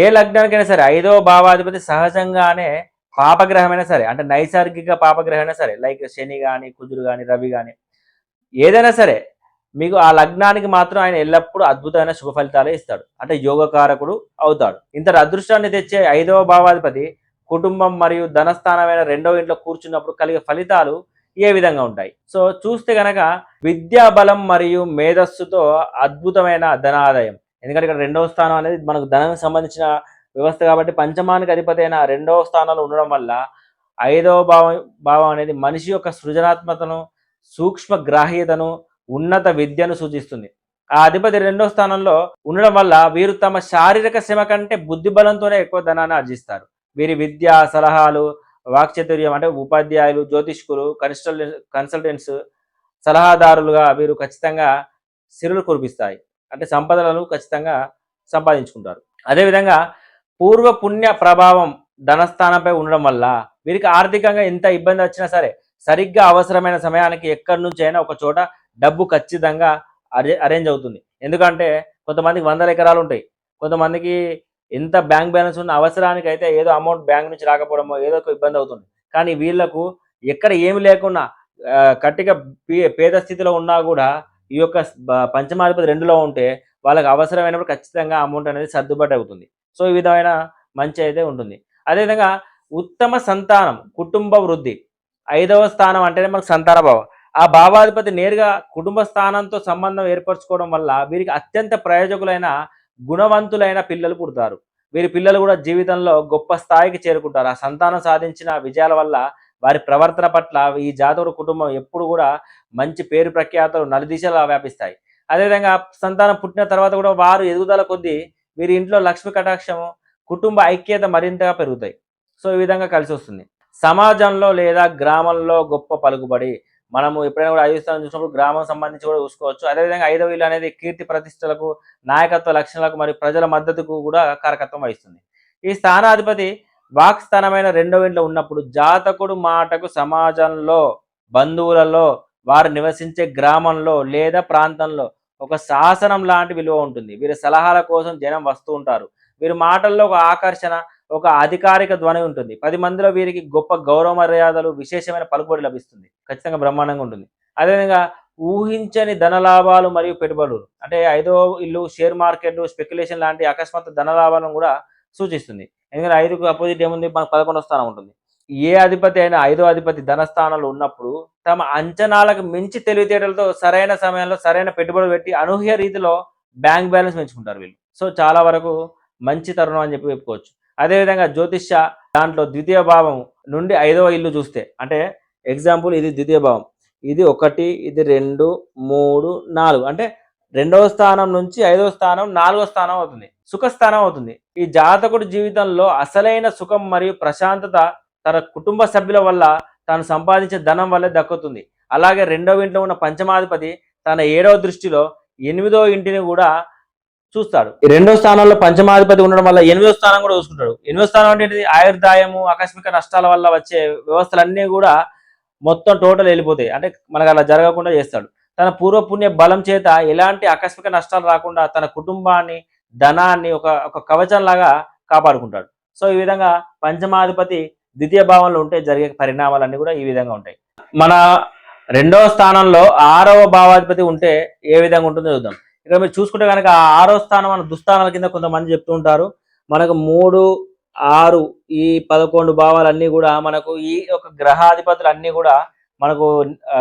ఏ లగ్నానికైనా సరే ఐదవ భావాధిపతి సహజంగానే పాపగ్రహమైనా సరే, అంటే నైసర్గిక పాపగ్రహమైనా సరే, లైక్ శని కానీ, కుజుడు కానీ, రవి కానీ, ఏదైనా సరే మీకు ఆ లగ్నానికి మాత్రం ఆయన ఎల్లప్పుడూ అద్భుతమైన శుభ ఫలితాలే ఇస్తాడు. అంటే యోగకారకుడు అవుతాడు. ఇంతటి అదృష్టాన్ని తెచ్చే ఐదవ భావాధిపతి కుటుంబం మరియు ధనస్థానమైన రెండవ ఇంట్లో కూర్చున్నప్పుడు కలిగే ఫలితాలు ఏ విధంగా ఉంటాయి? సో చూస్తే గనక విద్యా బలం మరియు మేధస్సుతో అద్భుతమైన ధనాదాయం. ఎందుకంటే ఇక్కడ రెండవ స్థానం అనేది మనకు ధనానికి సంబంధించిన వ్యవస్థ కాబట్టి పంచమానికి అధిపతి అయిన రెండవ స్థానంలో ఉండడం వల్ల ఐదవ భావం అనేది మనిషి యొక్క సృజనాత్మకతను, సూక్ష్మ గ్రాహ్యతను, ఉన్నత విద్యను సూచిస్తుంది. ఆ అధిపతి రెండవ స్థానంలో ఉండడం వల్ల వీరు తమ శారీరక శ్రమ కంటే బుద్ధి బలంతోనే ఎక్కువ ధనాన్ని ఆర్జిస్తారు. వీరి విద్య, సలహాలు, వాక్చాతుర్యం అంటే ఉపాధ్యాయులు, జ్యోతిష్కులు, కన్సల్టెంట్స్, సలహాదారులుగా వీరు ఖచ్చితంగా సిరులు కురిపిస్తాయి. అంటే సంపదలను ఖచ్చితంగా సంపాదించుకుంటారు. అదేవిధంగా పూర్వ పుణ్య ప్రభావం ధనస్థానంపై ఉండడం వల్ల వీరికి ఆర్థికంగా ఎంత ఇబ్బంది వచ్చినా సరే సరిగ్గా అవసరమైన సమయానికి ఎక్కడి నుంచి అయినా ఒక చోట డబ్బు ఖచ్చితంగా అరేంజ్ అవుతుంది. ఎందుకంటే కొంతమందికి 100 ఎకరాలు ఉంటాయి, కొంతమందికి ఎంత బ్యాంక్ బ్యాలెన్స్ ఉన్న అవసరానికి అయితే ఏదో అమౌంట్ బ్యాంక్ నుంచి రాకపోవడమో ఏదో ఒక ఇబ్బంది అవుతుంది. కానీ వీళ్లకు ఎక్కడ ఏమి లేకున్నా కట్టిగా పేద స్థితిలో ఉన్నా కూడా ఈ యొక్క పంచమాధిపతి 2లో ఉంటే వాళ్ళకి అవసరమైనప్పుడు ఖచ్చితంగా అమౌంట్ అనేది సర్దుబాటు అవుతుంది. సో ఈ విధమైన మంచి అయితే ఉంటుంది. అదేవిధంగా ఉత్తమ సంతానం, కుటుంబ వృద్ధి. ఐదవ స్థానం అంటేనే మనకు సంతాన భావం. ఆ భావాధిపతి నేరుగా కుటుంబ స్థానంతో సంబంధం ఏర్పరచుకోవడం వల్ల వీరికి అత్యంత ప్రయోజకులైన గుణవంతులైన పిల్లలు పుడతారు. వీరి పిల్లలు కూడా జీవితంలో గొప్ప స్థాయికి చేరుకుంటారు. ఆ సంతానం సాధించిన విజయాల వల్ల వారి ప్రవర్తన పట్ల ఈ జాతకుడు కుటుంబం ఎప్పుడు కూడా మంచి పేరు ప్రఖ్యాతలు నలుదిశలా వ్యాపిస్తాయి. అదేవిధంగా సంతానం పుట్టిన తర్వాత కూడా వారు ఎదుగుదల కొద్దీ వీరి ఇంట్లో లక్ష్మి కటాక్షము, కుటుంబ ఐక్యత మరింతగా పెరుగుతాయి. సో ఈ విధంగా కలిసి వస్తుంది. సమాజంలో లేదా గ్రామంలో గొప్ప పలుకుబడి. మనము ఎప్పుడైనా కూడా 5వ స్థానం చూసినప్పుడు గ్రామం సంబంధించి కూడా చూసుకోవచ్చు. అదేవిధంగా 5వ ఇల్లు అనేది కీర్తి ప్రతిష్టలకు, నాయకత్వ లక్షణాలకు మరియు ప్రజల మద్దతుకు కూడా కారకత్వం వహిస్తుంది. ఈ స్థానాధిపతి వాక్ స్థానమైన 2వ ఇంట్లో ఉన్నప్పుడు జాతకుడు మాటకు సమాజంలో, బంధువులలో, వారు నివసించే గ్రామంలో లేదా ప్రాంతంలో ఒక శాసనం లాంటి విలువ ఉంటుంది. వీరి సలహాల కోసం జనం వస్తూ ఉంటారు. వీరి మాటల్లో ఒక ఆకర్షణ, ఒక అధికారిక ధ్వని ఉంటుంది. 10 మందిలో వీరికి గొప్ప గౌరవ మర్యాదలు, విశేషమైన పలుకుబడి లభిస్తుంది. ఖచ్చితంగా బ్రహ్మాండంగా ఉంటుంది. అదేవిధంగా ఊహించని ధనలాభాలు మరియు పెట్టుబడులు. అంటే 5వ ఇల్లు షేర్ మార్కెట్, స్పెక్యులేషన్ లాంటి అకస్మాత్తు ధనలాభాలను కూడా సూచిస్తుంది. ఎందుకంటే 5కు అపోజిట్ ఏముంది? మనకు 11వ స్థానం ఉంటుంది. ఏ అధిపతి అయినా 5వ అధిపతి ధనస్థానంలో ఉన్నప్పుడు తమ అంచనాలకు మించి తెలివితేటలతో సరైన సమయంలో సరైన పెట్టుబడులు పెట్టి అనూహ్య రీతిలో బ్యాంక్ బ్యాలెన్స్ పెంచుకుంటారు వీళ్ళు. సో చాలా వరకు మంచి తరుణం అని చెప్పుకోవచ్చు. అదేవిధంగా జ్యోతిష్య దాంట్లో ద్వితీయ భావం నుండి 5వ ఇల్లు చూస్తే, అంటే ఎగ్జాంపుల్ ఇది ద్వితీయ భావం, ఇది 1, ఇది 2, 3, 4 అంటే 2వ స్థానం నుంచి 5వ స్థానం 4వ స్థానం అవుతుంది, సుఖస్థానం అవుతుంది. ఈ జాతకుడి జీవితంలో అసలైన సుఖం మరియు ప్రశాంతత తన కుటుంబ సభ్యుల వల్ల, తాను సంపాదించే ధనం వల్లే దక్కుతుంది. అలాగే 2వ ఇంట్లో ఉన్న పంచమాధిపతి తన 7వ దృష్టిలో 8వ ఇంటిని కూడా చూస్తాడు. ఈ 2వ స్థానంలో పంచమాధిపతి ఉండడం వల్ల 8వ స్థానం కూడా చూసుకుంటాడు. 8వ స్థానం అంటే ఆయుర్దాయము, ఆకస్మిక నష్టాల వల్ల వచ్చే వ్యవస్థలన్నీ కూడా మొత్తం టోటల్ వెళ్ళిపోతాయి. అంటే మనకు అలా జరగకుండా చేస్తాడు. తన పూర్వపుణ్య బలం చేత ఎలాంటి ఆకస్మిక నష్టాలు రాకుండా తన కుటుంబాన్ని, ధనాన్ని ఒక ఒక కవచంలాగా కాపాడుకుంటాడు. సో ఈ విధంగా పంచమాధిపతి ద్వితీయ భావంలో ఉంటే జరిగే పరిణామాలన్నీ కూడా ఈ విధంగా ఉంటాయి. మన రెండవ స్థానంలో 6వ భావాధిపతి ఉంటే ఏ విధంగా ఉంటుందో చూద్దాం. ఇక్కడ మీరు చూసుకుంటే కనుక ఆ 6వ స్థానం మన దుస్థానాల కింద కొంతమంది చెప్తూ ఉంటారు. మనకు 3, 6 ఈ 11 భావాలన్నీ కూడా మనకు ఈ యొక్క గ్రహాధిపతులు అన్నీ కూడా మనకు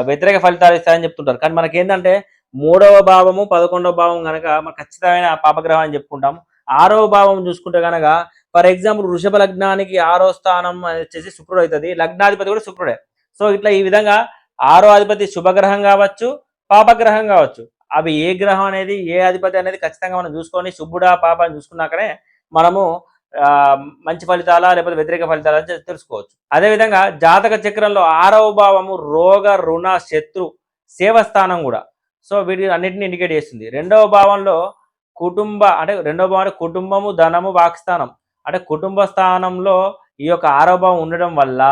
వ్యతిరేక ఫలితాలు ఇస్తాయని చెప్తుంటారు. కానీ మనకేంటంటే 3వ భావము 11వ భావం కనుక మనకు ఖచ్చితమైన పాపగ్రహం అని చెప్పుకుంటాము. 6వ భావం చూసుకుంటే కనుక ఫర్ ఎగ్జాంపుల్ వృషభ లగ్నానికి 6వ స్థానం వచ్చేసి శుక్రుడు అవుతుంది. లగ్నాధిపతి కూడా శుక్రుడే. సో ఇట్లా ఈ విధంగా 6వ అధిపతి శుభగ్రహం కావచ్చు, పాపగ్రహం కావచ్చు. అవి ఏ గ్రహం అనేది ఏ అధిపతి అనేది ఖచ్చితంగా మనం చూసుకొని శుభుడా పాప అని చూసుకున్నాకనే మనము మంచి ఫలితాలా లేకపోతే వ్యతిరేక ఫలితాలా తెలుసుకోవచ్చు. అదేవిధంగా జాతక చక్రంలో 6వ భావము రోగ రుణ శత్రు సేవ స్థానం కూడా. సో వీటి అన్నింటిని ఇండికేట్ చేస్తుంది. రెండవ భావంలో రెండవ భావంలో కుటుంబము, ధనము, వాక్స్థానం అంటే కుటుంబ స్థానంలో ఈ యొక్క 6వ భావం ఉండడం వల్ల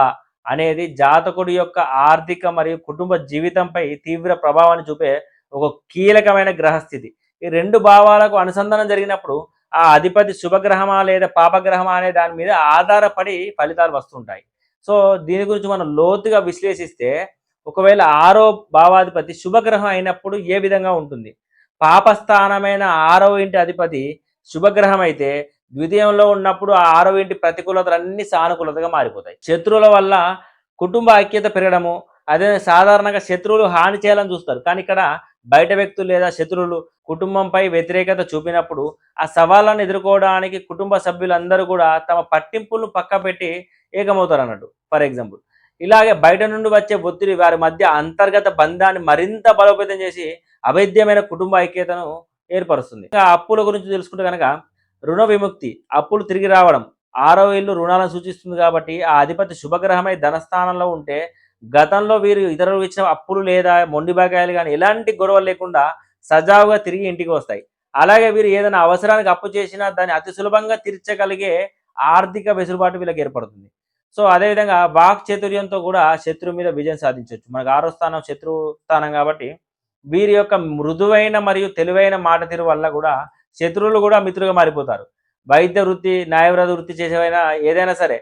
అనేది జాతకుడి యొక్క ఆర్థిక మరియు కుటుంబ జీవితంపై తీవ్ర ప్రభావాన్ని చూపే ఒక కీలకమైన గ్రహస్థితి. ఈ 2 భావాలకు అనుసంధానం జరిగినప్పుడు ఆ అధిపతి శుభగ్రహమా లేదా పాపగ్రహమా అనే దాని మీద ఆధారపడి ఫలితాలు వస్తుంటాయి. సో దీని గురించి మనం లోతుగా విశ్లేషిస్తే ఒకవేళ 6వ భావాధిపతి శుభగ్రహం అయినప్పుడు ఏ విధంగా ఉంటుంది? పాపస్థానమైన 6వ ఇంటి అధిపతి శుభగ్రహం అయితే ద్వితీయంలో ఉన్నప్పుడు ఆ 6వ ఇంటి ప్రతికూలతలన్నీ సానుకూలతగా మారిపోతాయి. శత్రువుల వల్ల కుటుంబ ఐక్యత పెరగడము, అదే సాధారణంగా శత్రువులు హాని చేయాలని చూస్తారు. కానీ ఇక్కడ బయట వ్యక్తులు లేదా శత్రువులు కుటుంబంపై వ్యతిరేకత చూపినప్పుడు ఆ సవాళ్ళను ఎదుర్కోవడానికి కుటుంబ సభ్యులందరూ కూడా తమ పట్టింపులను పక్క పెట్టి ఏకమవుతారు అన్నట్టు. ఫర్ ఎగ్జాంపుల్ ఇలాగే బయట నుండి వచ్చే ఒత్తిడి వారి మధ్య అంతర్గత బంధాన్ని మరింత బలోపేతం చేసి అభేద్యమైన కుటుంబ ఐక్యతను ఏర్పరుస్తుంది. ఇంకా అప్పుల గురించి తెలుసుకుంటే కనుక రుణ విముక్తి, అప్పులు తిరిగి రావడం. 6వ ఇల్లు రుణాలను సూచిస్తుంది కాబట్టి ఆ అధిపతి శుభగ్రహమై ధనస్థానంలో ఉంటే గతంలో వీరు ఇతరులు ఇచ్చిన అప్పులు లేదా మొండి బకాయిలు కానీ ఎలాంటి గొడవలు లేకుండా సజావుగా తిరిగి ఇంటికి వస్తాయి. అలాగే వీరు ఏదైనా అవసరానికి అప్పు చేసినా దాన్ని అతి సులభంగా తీర్చగలిగే ఆర్థిక వెసులుబాటు వీళ్ళకి ఏర్పడుతుంది. సో అదేవిధంగా వాక్ చాతుర్యంతో కూడా శత్రువు మీద విజయం సాధించవచ్చు. మనకు 6వ స్థానం శత్రువు స్థానం కాబట్టి వీరి యొక్క మృదువైన మరియు తెలివైన మాట తీరు వల్ల కూడా శత్రువులు కూడా మిత్రులుగా మారిపోతారు. వైద్య వృత్తి, న్యాయవాద వృత్తి చేసేవైనా ఏదైనా సరే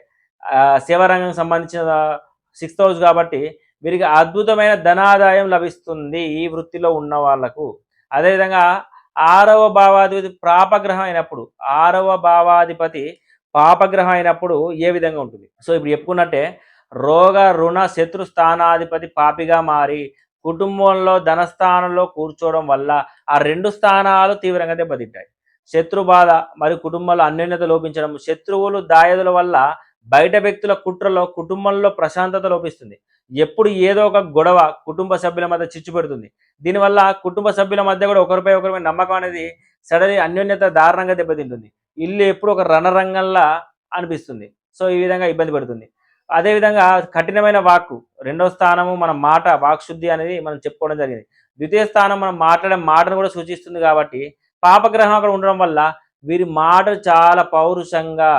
సేవారంగం సంబంధించిన 6th హౌస్ కాబట్టి వీరికి అద్భుతమైన ధనాదాయం లభిస్తుంది ఈ వృత్తిలో ఉన్న వాళ్లకు. అదేవిధంగా 6వ భావాధిపతి పాపగ్రహం అయినప్పుడు 6వ భావాధిపతి పాపగ్రహం అయినప్పుడు ఏ విధంగా ఉంటుంది? సో ఇప్పుడు చెప్పుకున్నట్టే రోగ రుణ శత్రు స్థానాధిపతి పాపిగా మారి కుటుంబంలో ధనస్థానంలో కూర్చోవడం వల్ల ఆ 2 స్థానాలు తీవ్రంగా దెబ్బతింటాయి. శత్రు బాధ మరియు కుటుంబంలో అన్యోన్యత లోపించడం, శత్రువులు దాయదుల వల్ల బయట వ్యక్తుల కుట్రలో కుటుంబంలో ప్రశాంతత లోపిస్తుంది. ఎప్పుడు ఏదో ఒక గొడవ కుటుంబ సభ్యుల మధ్య చిచ్చు పెడుతుంది. దీనివల్ల కుటుంబ సభ్యుల మధ్య కూడా ఒకరిపై నమ్మకం అనేది సడలి అన్యోన్యత దారుణంగా దెబ్బతింటుంది. ఇల్లు ఎప్పుడు ఒక రణరంగంలా అనిపిస్తుంది. సో ఈ విధంగా ఇబ్బంది పడుతుంది. అదేవిధంగా కఠినమైన వాక్కు, 2వ స్థానము మన మాట, వాక్శుద్ధి అనేది మనం చెప్పుకోవడం జరిగింది. ద్వితీయ స్థానం మనం మాట్లాడే మాటను కూడా సూచిస్తుంది కాబట్టి పాపగ్రహం అక్కడ ఉండడం వల్ల వీరి మాటలు చాలా పౌరుషంగా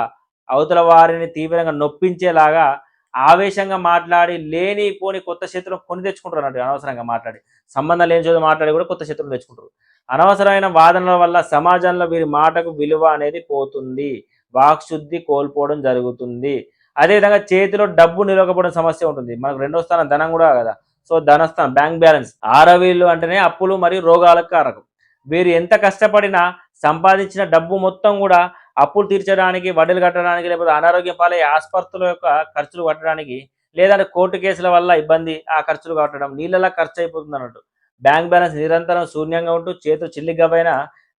అవతల వారిని తీవ్రంగా నొప్పించేలాగా ఆవేశంగా మాట్లాడి లేనిపోని కొత్త శత్రువులు కొని తెచ్చుకుంటారు అన్నట్టు. అనవసరంగా మాట్లాడి సంబంధం లేని చోట మాట్లాడి కూడా కొత్త శత్రువులు తెచ్చుకుంటారు. అనవసరమైన వాదనల వల్ల సమాజంలో వీరి మాటకు విలువ అనేది పోతుంది, వాక్శుద్ధి కోల్పోవడం జరుగుతుంది. అదేవిధంగా చేతిలో డబ్బు నిలవకపోవడం సమస్య ఉంటుంది. మనకు 2వ స్థానం ధనం కూడా కదా. సో ధనస్థానం బ్యాంక్ బ్యాలెన్స్. 6వ ఇల్లు అంటేనే అప్పులు మరియు రోగాలకు కారకం. వీరు ఎంత కష్టపడినా సంపాదించిన డబ్బు మొత్తం కూడా అప్పులు తీర్చడానికి, వడ్డీలు కట్టడానికి, లేకపోతే అనారోగ్యం పాలై ఆసుపత్రుల యొక్క ఖర్చులు కట్టడానికి, లేదంటే కోర్టు కేసుల వల్ల ఇబ్బంది ఆ ఖర్చులు కట్టడం, నీళ్ళలా ఖర్చు అయిపోతుంది అన్నట్టు. బ్యాంక్ బ్యాలెన్స్ నిరంతరం శూన్యంగా ఉంటూ చేతులు చిల్లిగబైన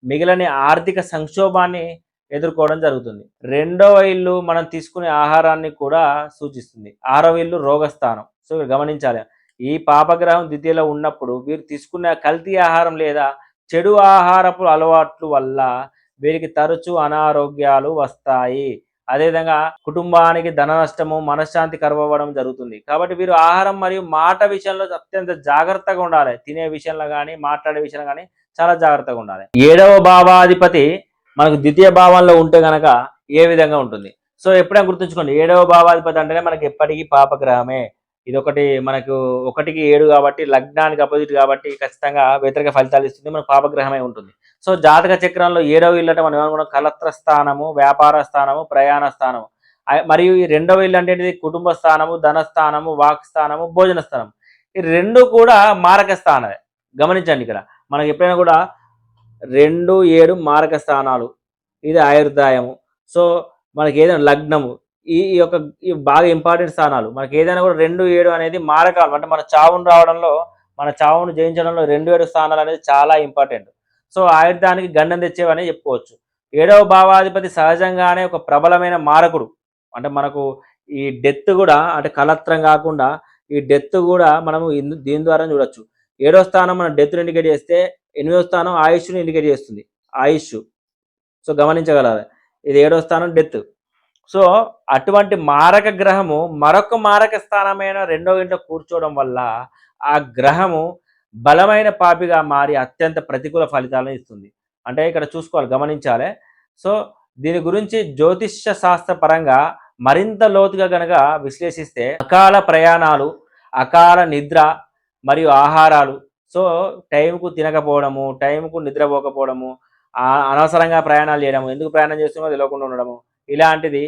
మిగిలిన ఆర్థిక సంక్షోభాన్ని ఎదుర్కోవడం జరుగుతుంది. 2వ ఇల్లు మనం తీసుకునే ఆహారాన్ని కూడా సూచిస్తుంది. 6వ ఇల్లు రోగస్థానం. సో గమనించాలి, ఈ పాపగ్రహం ద్వితీయలో ఉన్నప్పుడు వీరు తీసుకునే కల్తీ ఆహారం లేదా చెడు ఆహారపు అలవాట్ల వల్ల వీరికి తరచూ అనారోగ్యాలు వస్తాయి. అదేవిధంగా కుటుంబానికి ధన నష్టము, మనశ్శాంతి కరువవ్వడం జరుగుతుంది. కాబట్టి వీరు ఆహారం మరియు మాట విషయంలో అత్యంత జాగ్రత్తగా ఉండాలి. తినే విషయంలో కానీ మాట్లాడే విషయంలో కానీ చాలా జాగ్రత్తగా ఉండాలి. 7వ భావాధిపతి మనకు ద్వితీయ భావంలో ఉంటే గనక ఏ విధంగా ఉంటుంది? సో ఎప్పుడైనా గుర్తుంచుకోండి, 7వ భావాధిపతి అంటేనే మనకి ఎప్పటికీ పాపగ్రహమే. ఇదొకటి మనకు 1కి 7 కాబట్టి లగ్నానికి అపోజిట్ కాబట్టి ఖచ్చితంగా వ్యతిరేక ఫలితాలు ఇస్తుంది. మనకు పాపగ్రహమై ఉంటుంది. సో జాతక చక్రంలో 7వ ఇల్లు అంటే మనం ఏమనుకున్నాం కలత్ర స్థానము, వ్యాపార స్థానము, ప్రయాణ స్థానము. మరియు ఈ 2వ ఇల్లు అంటే ఏంటిది కుటుంబ స్థానము, ధనస్థానము, వాక్ స్థానము, భోజన స్థానం. ఈ 2 కూడా మారక స్థానాలే. గమనించండి ఇక్కడ. మనకి ఎప్పుడైనా కూడా 2, 7 మారక స్థానాలు. ఇది ఆయుర్దాయము. సో మనకి ఏదైనా లగ్నము ఈ యొక్క ఈ బాగా ఇంపార్టెంట్ స్థానాలు. మనకి ఏదైనా కూడా 2, 7 అనేది మారకాలు. అంటే మన చావును రావడంలో, మన చావును జయించడంలో 2, 7 స్థానాలు అనేది చాలా ఇంపార్టెంట్. సో ఆయుర్దానికి గండం తెచ్చేవని చెప్పుకోవచ్చు. 7వ భావాధిపతి సహజంగానే ఒక ప్రబలమైన మారకుడు. అంటే మనకు ఈ డెత్ కూడా అంటే కలత్రం కాకుండా ఈ డెత్ కూడా మనము దీని ద్వారా చూడొచ్చు. 7వ స్థానం మన డెత్‌ని ఇండికేట్ చేస్తే 8వ స్థానం ఆయుష్‌ని ఇండికేట్ చేస్తుంది. ఆయుష్. సో గమనించగలరు. ఇది 7వ స్థానం డెత్. సో అటువంటి మారక గ్రహము మరొక మారక స్థానమైన 2వ ఇంట్లో కూర్చోవడం వల్ల ఆ గ్రహము బలమైన పాపిగా మారి అత్యంత ప్రతికూల ఫలితాలను ఇస్తుంది. అంటే ఇక్కడ చూసుకోవాలి, గమనించాలి. సో దీని గురించి జ్యోతిష్య శాస్త్ర పరంగా మరింత లోతుగా గనక విశ్లేషిస్తే అకాల ప్రయాణాలు, అకాల నిద్ర మరియు ఆహారాలు. సో టైంకు తినకపోవడము, టైంకు నిద్రపోకపోవడము, అనవసరంగా ప్రయాణాలు చేయడము, ఎందుకు ప్రయాణం చేస్తున్నామో తెలియకుండా ఉండడము, ఇలాంటిది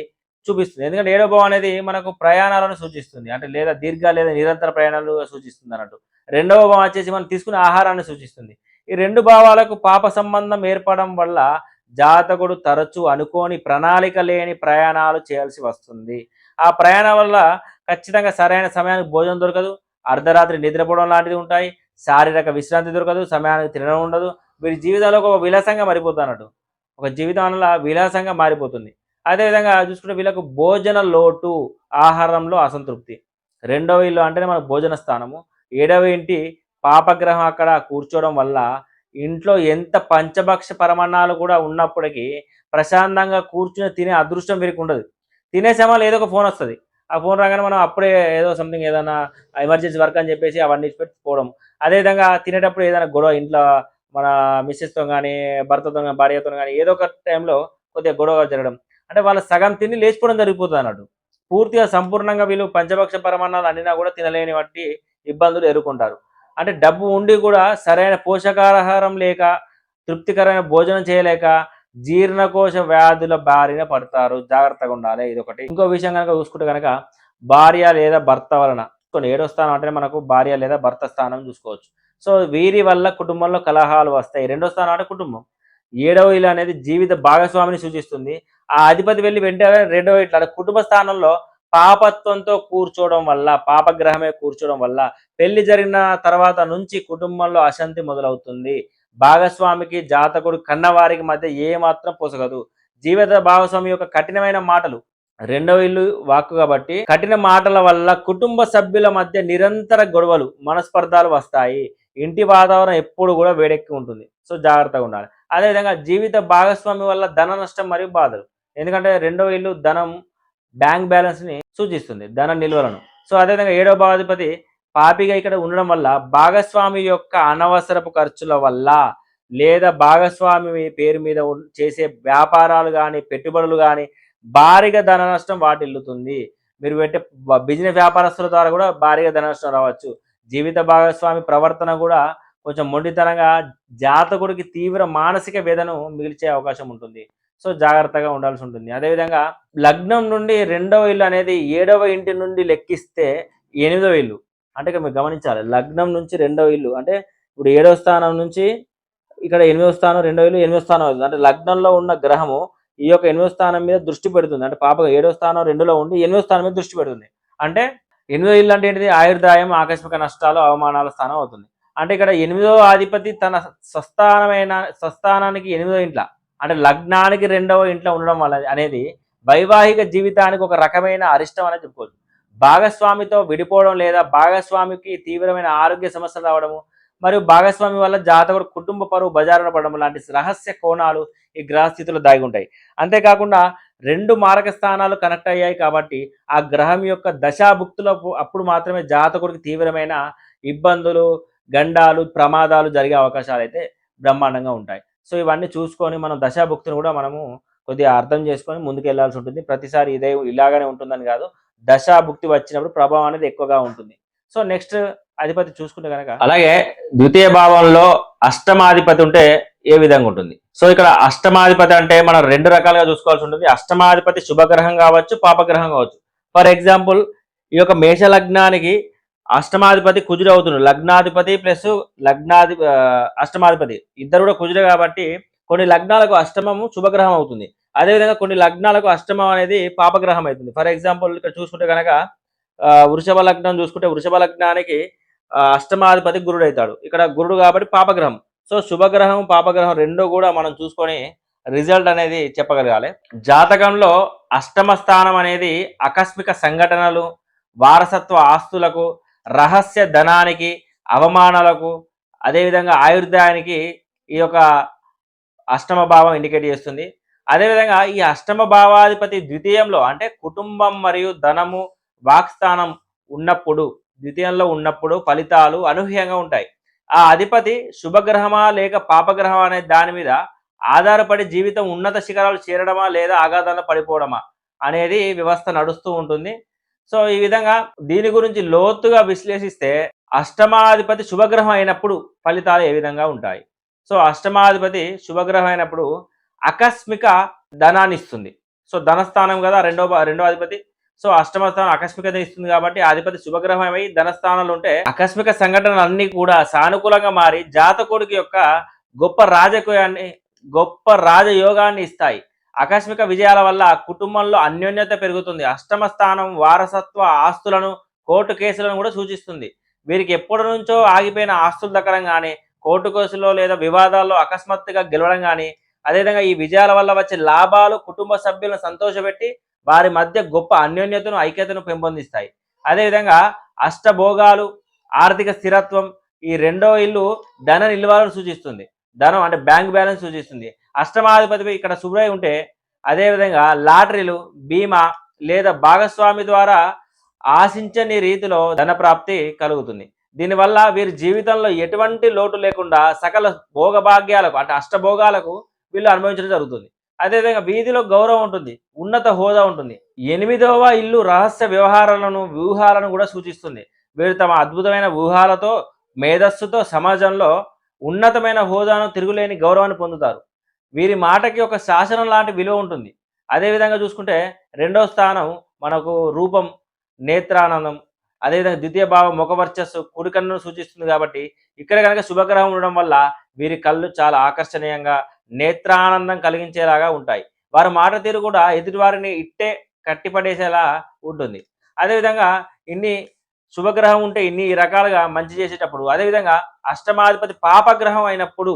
చూపిస్తుంది. ఎందుకంటే 7వ భావం అనేది మనకు ప్రయాణాలను సూచిస్తుంది. అంటే లేదా దీర్ఘ లేదా నిరంతర ప్రయాణాలు సూచిస్తుంది అన్నట్టు. 2వ భావం వచ్చేసి మనం తీసుకునే ఆహారాన్ని సూచిస్తుంది. ఈ 2 భావాలకు పాప సంబంధం ఏర్పడడం వల్ల జాతకుడు తరచూ అనుకోని ప్రణాళిక లేని ప్రయాణాలు చేయాల్సి వస్తుంది. ఆ ప్రయాణం వల్ల ఖచ్చితంగా సరైన సమయానికి భోజనం దొరకదు, అర్ధరాత్రి నిద్రపోవడం లాంటివి ఉంటాయి, శారీరక విశ్రాంతి దొరకదు, సమయానికి తినడం ఉండదు. వీరి జీవితంలో ఒక విలాసంగా మారిపోతున్నట్టు, ఒక జీవితంలో విలాసంగా మారిపోతుంది. అదేవిధంగా చూసుకుంటే వీళ్ళకు భోజన లోటు, ఆహారంలో అసంతృప్తి. 2వ ఇల్లు అంటేనే మన భోజన స్థానము. 7వ ఇంటి పాపగ్రహం అక్కడ కూర్చోవడం వల్ల ఇంట్లో ఎంత పంచభక్ష పరమాన్నాలు కూడా ఉన్నప్పటికీ ప్రశాంతంగా కూర్చుని తినే అదృష్టం వీరికి ఉండదు. తినే సమయంలో ఏదో ఒక ఫోన్ వస్తుంది. ఆ ఫోన్ రాగానే మనం అప్పుడే ఏదో సంథింగ్ ఏదైనా ఎమర్జెన్సీ వర్క్ అని చెప్పేసి అవన్నీ పెట్టి పోవడం. అదేవిధంగా తినేటప్పుడు ఏదైనా గొడవ ఇంట్లో మన మిస్సెస్తో కానీ, భర్తతో కానీ, భార్యతో కానీ ఏదో ఒక టైంలో కొద్దిగా గొడవ జరగడం. అంటే వాళ్ళ సగం తిని లేచిపోవడం జరిగిపోతుంది అన్నట్టు. పూర్తిగా సంపూర్ణంగా వీళ్ళు పంచభక్ష పరమాన్నాలు అండినా కూడా తినలేని వంటి ఇబ్బందులు ఎదుర్కొంటారు. అంటే డబ్బు ఉండి కూడా సరైన పోషకాహారం లేక, తృప్తికరమైన భోజనం చేయలేక జీర్ణకోశ వ్యాధుల బారిన పడతారు. జాగ్రత్తగా ఉండాలి. ఇదొకటి. ఇంకో విషయం కనుక చూసుకుంటే కనుక భార్య లేదా భర్త వలన 7వ స్థానం అంటే మనకు భార్య లేదా భర్త స్థానం చూసుకోవచ్చు. సో వీరి వల్ల కుటుంబంలో కలహాలు వస్తాయి. 2వ స్థానం అంటే కుటుంబం. 7వ ఇల్లు అనేది జీవిత భాగస్వామిని సూచిస్తుంది. ఆ అధిపతి వెళ్ళి వెంటనే 2వ ఇట్లా అంటే కుటుంబ స్థానంలో పాపత్వంతో కూర్చోవడం వల్ల, పాపగ్రహమే కూర్చోవడం వల్ల పెళ్లి జరిగిన తర్వాత నుంచి కుటుంబంలో అశాంతి మొదలవుతుంది. భాగస్వామికి జాతకుడు కన్నవారికి మధ్య ఏమాత్రం పొసగదు. జీవిత భాగస్వామి యొక్క కఠినమైన మాటలు, 2వ ఇల్లు వాక్కు కాబట్టి కఠిన మాటల వల్ల కుటుంబ సభ్యుల మధ్య నిరంతర గొడవలు, మనస్పర్ధాలు వస్తాయి. ఇంటి వాతావరణం ఎప్పుడు కూడా వేడెక్కి ఉంటుంది. సో జాగ్రత్తగా ఉండాలి. అదేవిధంగా జీవిత భాగస్వామి వల్ల ధన నష్టం మరియు బాధలు. ఎందుకంటే 2వ ఇల్లు ధనం, బ్యాంక్ బ్యాలెన్స్ని సూచిస్తుంది, ధన నిల్వలను. సో అదేవిధంగా 7వ భావాధిపతి పాపిగా ఇక్కడ ఉండడం వల్ల భాగస్వామి యొక్క అనవసరపు ఖర్చుల వల్ల లేదా భాగస్వామి పేరు మీద చేసే వ్యాపారాలు కానీ, పెట్టుబడులు కానీ భారీగా ధన నష్టం వాటిల్లుతుంది. మీరు పెట్టే బిజినెస్ వ్యాపారస్తుల ద్వారా కూడా భారీగా ధన నష్టం రావచ్చు. జీవిత భాగస్వామి ప్రవర్తన కూడా కొంచెం మొండితనంగా జాతకుడికి తీవ్ర మానసిక వేదను మిగిల్చే అవకాశం ఉంటుంది. సో జాగ్రత్తగా ఉండాల్సి ఉంటుంది. అదేవిధంగా లగ్నం నుండి 2వ ఇల్లు అనేది 7వ ఇంటి నుండి లెక్కిస్తే 8వ ఇల్లు. అంటే ఇక్కడ మీరు గమనించాలి, లగ్నం నుంచి 2వ ఇల్లు అంటే ఇప్పుడు 7వ స్థానం నుంచి ఇక్కడ 8వ స్థానం, 2వ ఇల్లు 8వ స్థానం అవుతుంది. అంటే లగ్నంలో ఉన్న గ్రహము ఈ యొక్క 8వ స్థానం మీద దృష్టి పెడుతుంది. అంటే పాపగా 7వ స్థానం 2లో ఉండి 8వ స్థానం మీద దృష్టి పెడుతుంది. అంటే 8వ ఇల్లు అంటే ఏంటిది? ఆయుర్దాయం, ఆకస్మిక నష్టాలు, అవమానాల స్థానం అవుతుంది. అంటే ఇక్కడ 8వ అధిపతి తన స్వస్థానానికి 8వ ఇంట్లో అంటే లగ్నానికి 2వ ఇంట్లో ఉండడం వల్ల అనేది వైవాహిక జీవితానికి ఒక రకమైన అరిష్టం అనేది చెప్పుకోవచ్చు. భాగస్వామితో విడిపోవడం లేదా భాగస్వామికి తీవ్రమైన ఆరోగ్య సమస్యలు రావడము మరియు భాగస్వామి వల్ల జాతకుడు కుటుంబ పరువు బజారున పడడం లాంటి రహస్య కోణాలు ఈ గ్రహస్థితులు దాగి ఉంటాయి. అంతేకాకుండా 2 మారక స్థానాలు కనెక్ట్ అయ్యాయి కాబట్టి ఆ గ్రహం యొక్క దశాభుక్తుల అప్పుడు మాత్రమే జాతకుడికి తీవ్రమైన ఇబ్బందులు, గండాలు, ప్రమాదాలు జరిగే అవకాశాలు అయితే బ్రహ్మాండంగా ఉంటాయి. సో ఇవన్నీ చూసుకొని మనం దశాభుక్తులు కూడా మనము కొద్దిగా అర్థం చేసుకొని ముందుకు వెళ్ళాల్సి ఉంటుంది. ప్రతిసారి ఇలాగనే ఉంటుందని కాదు. దశాభుక్తి వచ్చినప్పుడు ప్రభావం అనేది ఎక్కువగా ఉంటుంది. సో నెక్స్ట్ అధిపతి చూసుకుంటే కనుక అలాగే ద్వితీయ భావంలో అష్టమాధిపతి ఉంటే ఏ విధంగా ఉంటుంది? సో ఇక్కడ అష్టమాధిపతి అంటే మనం రెండు రకాలుగా చూసుకోవాల్సి ఉంటుంది. అష్టమాధిపతి శుభగ్రహం కావచ్చు, పాపగ్రహం కావచ్చు. ఫర్ ఎగ్జాంపుల్ ఈ యొక్క మేష లగ్నానికి అష్టమాధిపతి కుజుడు అవుతున్నాడు. లగ్నాధిపతి ప్లస్ అష్టమాధిపతి ఇద్దరు కూడా కుజుడు కాబట్టి కొన్ని లగ్నాలకు అష్టమము శుభగ్రహం అవుతుంది. అదేవిధంగా కొన్ని లగ్నాలకు అష్టమం అనేది పాపగ్రహం అవుతుంది. ఫర్ ఎగ్జాంపుల్ ఇక్కడ చూసుకుంటే కనుక వృషభ లగ్నం చూసుకుంటే వృషభ లగ్నానికి అష్టమాధిపతి గురుడు అవుతాడు. ఇక్కడ గురుడు కాబట్టి పాపగ్రహం. సో శుభగ్రహం పాపగ్రహం రెండు కూడా మనం చూసుకొని రిజల్ట్ అనేది చెప్పగలగాలి. జాతకంలో అష్టమ స్థానం అనేది ఆకస్మిక సంఘటనలు, వారసత్వ ఆస్తులకు, రహస్య ధనానికి, అవమానాలకు, అదేవిధంగా ఆయుర్దాయానికి ఈ యొక్క అష్టమ భావం ఇండికేట్ చేస్తుంది. అదేవిధంగా ఈ అష్టమ భావాధిపతి ద్వితీయంలో అంటే కుటుంబం మరియు ధనము వాక్స్థానం ఉన్నప్పుడు ద్వితీయంలో ఉన్నప్పుడు ఫలితాలు అనూహ్యంగా ఉంటాయి. ఆ అధిపతి శుభగ్రహమా లేక పాపగ్రహమా అనే దాని మీద ఆధారపడి జీవితం ఉన్నత శిఖరాలు చేరడమా లేదా ఆఘాతాల్లో పడిపోవడమా అనేది వ్యవస్థ నడుస్తూ ఉంటుంది. సో ఈ విధంగా దీని గురించి లోతుగా విశ్లేషిస్తే అష్టమాధిపతి శుభగ్రహం అయినప్పుడు ఫలితాలు ఏ విధంగా ఉంటాయి? సో అష్టమాధిపతి శుభగ్రహం అయినప్పుడు ఆకస్మిక ధనాన్ని ఇస్తుంది. సో ధనస్థానం కదా రెండో అధిపతి. సో అష్టమ స్థానం ఆకస్మికత ఇస్తుంది కాబట్టి అధిపతి శుభగ్రహం అయి ధనస్థానంలో ఉంటే ఆకస్మిక సంఘటనలు అన్ని కూడా సానుకూలంగా మారి జాతకుడికి యొక్క గొప్ప రాజయోగాన్ని ఇస్తాయి. ఆకస్మిక విజయాల వల్ల కుటుంబంలో అన్యోన్యత పెరుగుతుంది. అష్టమ స్థానం వారసత్వ ఆస్తులను, కోర్టు కేసులను కూడా సూచిస్తుంది. వీరికి ఎప్పటి నుంచో ఆగిపోయిన ఆస్తులు దక్కడం కానీ, కోర్టు కేసులో లేదా వివాదాల్లో అకస్మాత్తుగా గెలవడం కానీ, అదేవిధంగా ఈ విజయాల వల్ల వచ్చే లాభాలు కుటుంబ సభ్యులను సంతోషపెట్టి వారి మధ్య గొప్ప అన్యోన్యతను, ఐక్యతను పెంపొందిస్తాయి. అదేవిధంగా అష్టభోగాలు, ఆర్థిక స్థిరత్వం, ఈ రెండో ఇల్లు ధన నిల్వలను సూచిస్తుంది. ధనం అంటే బ్యాంక్ బ్యాలెన్స్ సూచిస్తుంది. అష్టమాధిపతి ఇక్కడ శుభ్రై ఉంటే అదేవిధంగా లాటరీలు, బీమా లేదా భాగస్వామి ద్వారా ఆశించని రీతిలో ధన ప్రాప్తి కలుగుతుంది. దీనివల్ల వీరి జీవితంలో ఎటువంటి లోటు లేకుండా సకల భోగభాగ్యాలకు అంటే అష్టభోగాలకు వీళ్ళు అనుభవించడం జరుగుతుంది. అదేవిధంగా వీధిలో గౌరవం ఉంటుంది, ఉన్నత హోదా ఉంటుంది. 8వ ఇల్లు రహస్య వ్యూహాలను కూడా సూచిస్తుంది. వీరు తమ అద్భుతమైన వ్యూహాలతో, మేధస్సుతో సమాజంలో ఉన్నతమైన హోదాను, తిరుగులేని గౌరవాన్ని పొందుతారు. వీరి మాటకి ఒక శాసనం లాంటి విలువ ఉంటుంది. అదేవిధంగా చూసుకుంటే రెండో స్థానం మనకు రూపం, నేత్రానందం, అదేవిధంగా ద్వితీయ భావం ముఖవర్చస్సు, కుడికన్నును సూచిస్తుంది కాబట్టి ఇక్కడ కనుక శుభగ్రహం ఉండడం వల్ల వీరి కళ్ళు చాలా ఆకర్షణీయంగా, నేత్రానందం కలిగించేలాగా ఉంటాయి. వారి మాట తీరు కూడా ఎదుటివారిని ఇట్టే కట్టిపడేసేలా ఉంటుంది. అదేవిధంగా ఇన్ని శుభగ్రహం ఉంటే ఇన్ని రకాలుగా మంచి చేసేటప్పుడు, అదేవిధంగా అష్టమాధిపతి పాపగ్రహం అయినప్పుడు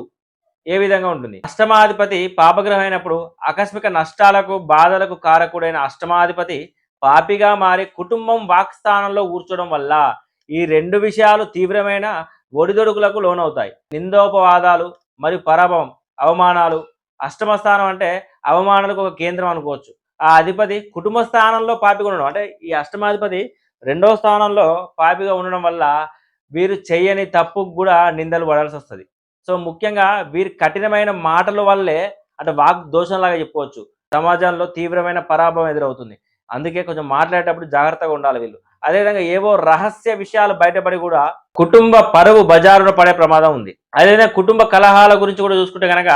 ఏ విధంగా ఉంటుంది? అష్టమాధిపతి పాపగ్రహం అయినప్పుడు ఆకస్మిక నష్టాలకు, బాధలకు కారకుడైన అష్టమాధిపతి పాపిగా మారి కుటుంబం వాక్స్థానంలో కూర్చోవడం వల్ల ఈ రెండు విషయాలు తీవ్రమైన ఒడిదొడుకులకు లోనవుతాయి. నిందోపవాదాలు మరియు పరాభవం, అవమానాలు. అష్టమ స్థానం అంటే అవమానాలకు ఒక కేంద్రం అనుకోవచ్చు. ఆ అధిపతి కుటుంబ స్థానంలో పాపిగా ఉండడం అంటే ఈ అష్టమాధిపతి రెండవ స్థానంలో పాపిగా ఉండడం వల్ల వీరు చేయని తప్పుకు కూడా నిందలు పడాల్సి వస్తుంది. సో ముఖ్యంగా వీరి కఠినమైన మాటల వల్లే అంటే వాక్ దోషంలాగా చెప్పుకోవచ్చు, సమాజంలో తీవ్రమైన పరాభవం ఎదురవుతుంది. అందుకే కొంచెం మాట్లాడేటప్పుడు జాగ్రత్తగా ఉండాలి వీళ్ళు. అదేవిధంగా ఏవో రహస్య విషయాలు బయటపడి కూడా కుటుంబ పరువు బజారులో పడే ప్రమాదం ఉంది. అదేవిధంగా కుటుంబ కలహాల గురించి కూడా చూసుకుంటే కనుక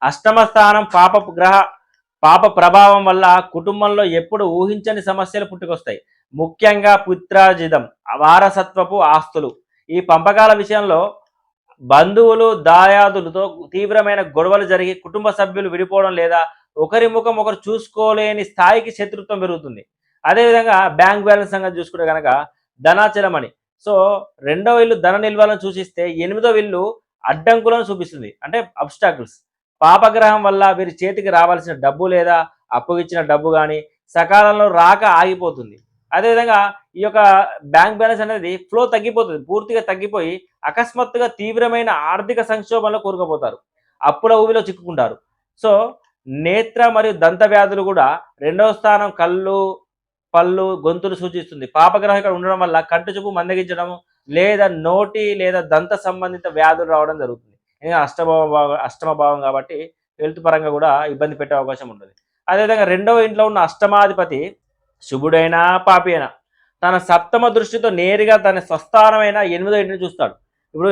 అష్టమ స్థానం పాప ప్రభావం వల్ల కుటుంబంలో ఎప్పుడు ఊహించని సమస్యలు పుట్టుకొస్తాయి. ముఖ్యంగా పుత్రార్జితం, వారసత్వపు ఆస్తులు. ఈ పంపకాల విషయంలో బంధువులు, దాయాదులతో తీవ్రమైన గొడవలు జరిగి కుటుంబ సభ్యులు విడిపోవడం లేదా ఒకరి ముఖం ఒకరు చూసుకోలేని స్థాయికి శత్రుత్వం పెరుగుతుంది. అదేవిధంగా బ్యాంక్ బ్యాలెన్స్ సంగతి చూసుకుంటే కనుక ధనాచలమని. సో రెండవ ఇల్లు ధన నిల్వలను సూచిస్తే 8వ ఇల్లు అడ్డంకులను చూపిస్తుంది అంటే అబ్స్టాకిల్స్. పాపగ్రహం వల్ల వీరి చేతికి రావాల్సిన డబ్బు లేదా అప్పుగిచ్చిన డబ్బు కానీ సకాలంలో రాక ఆగిపోతుంది. అదేవిధంగా ఈ యొక్క బ్యాంక్ బ్యాలెన్స్ అనేది ఫ్లో తగ్గిపోతుంది, పూర్తిగా తగ్గిపోయి అకస్మాత్తుగా తీవ్రమైన ఆర్థిక సంక్షోభంలో కూరుకుపోతారు, అప్పుల ఊబిలో చిక్కుకుంటారు. సో నేత్ర మరియు దంత వ్యాధులు కూడా రెండవ స్థానం కళ్ళు, పళ్ళు, గొంతులు సూచిస్తుంది. పాపగ్రహం ఇక్కడ ఉండడం వల్ల కంటి చూపు మందగించడం లేదా నోటి లేదా దంత సంబంధిత వ్యాధులు రావడం జరుగుతుంది. అష్టమ భావం కాబట్టి హెల్త్ పరంగా కూడా ఇబ్బంది పెట్టే అవకాశం ఉంటుంది. అదేవిధంగా రెండవ ఇంట్లో ఉన్న అష్టమాధిపతి శుభుడైనా పాపి అయినా తన సప్తమ దృష్టితో నేరుగా తన స్వస్థానమైన 8వ ఇంటిని చూస్తాడు. ఇప్పుడు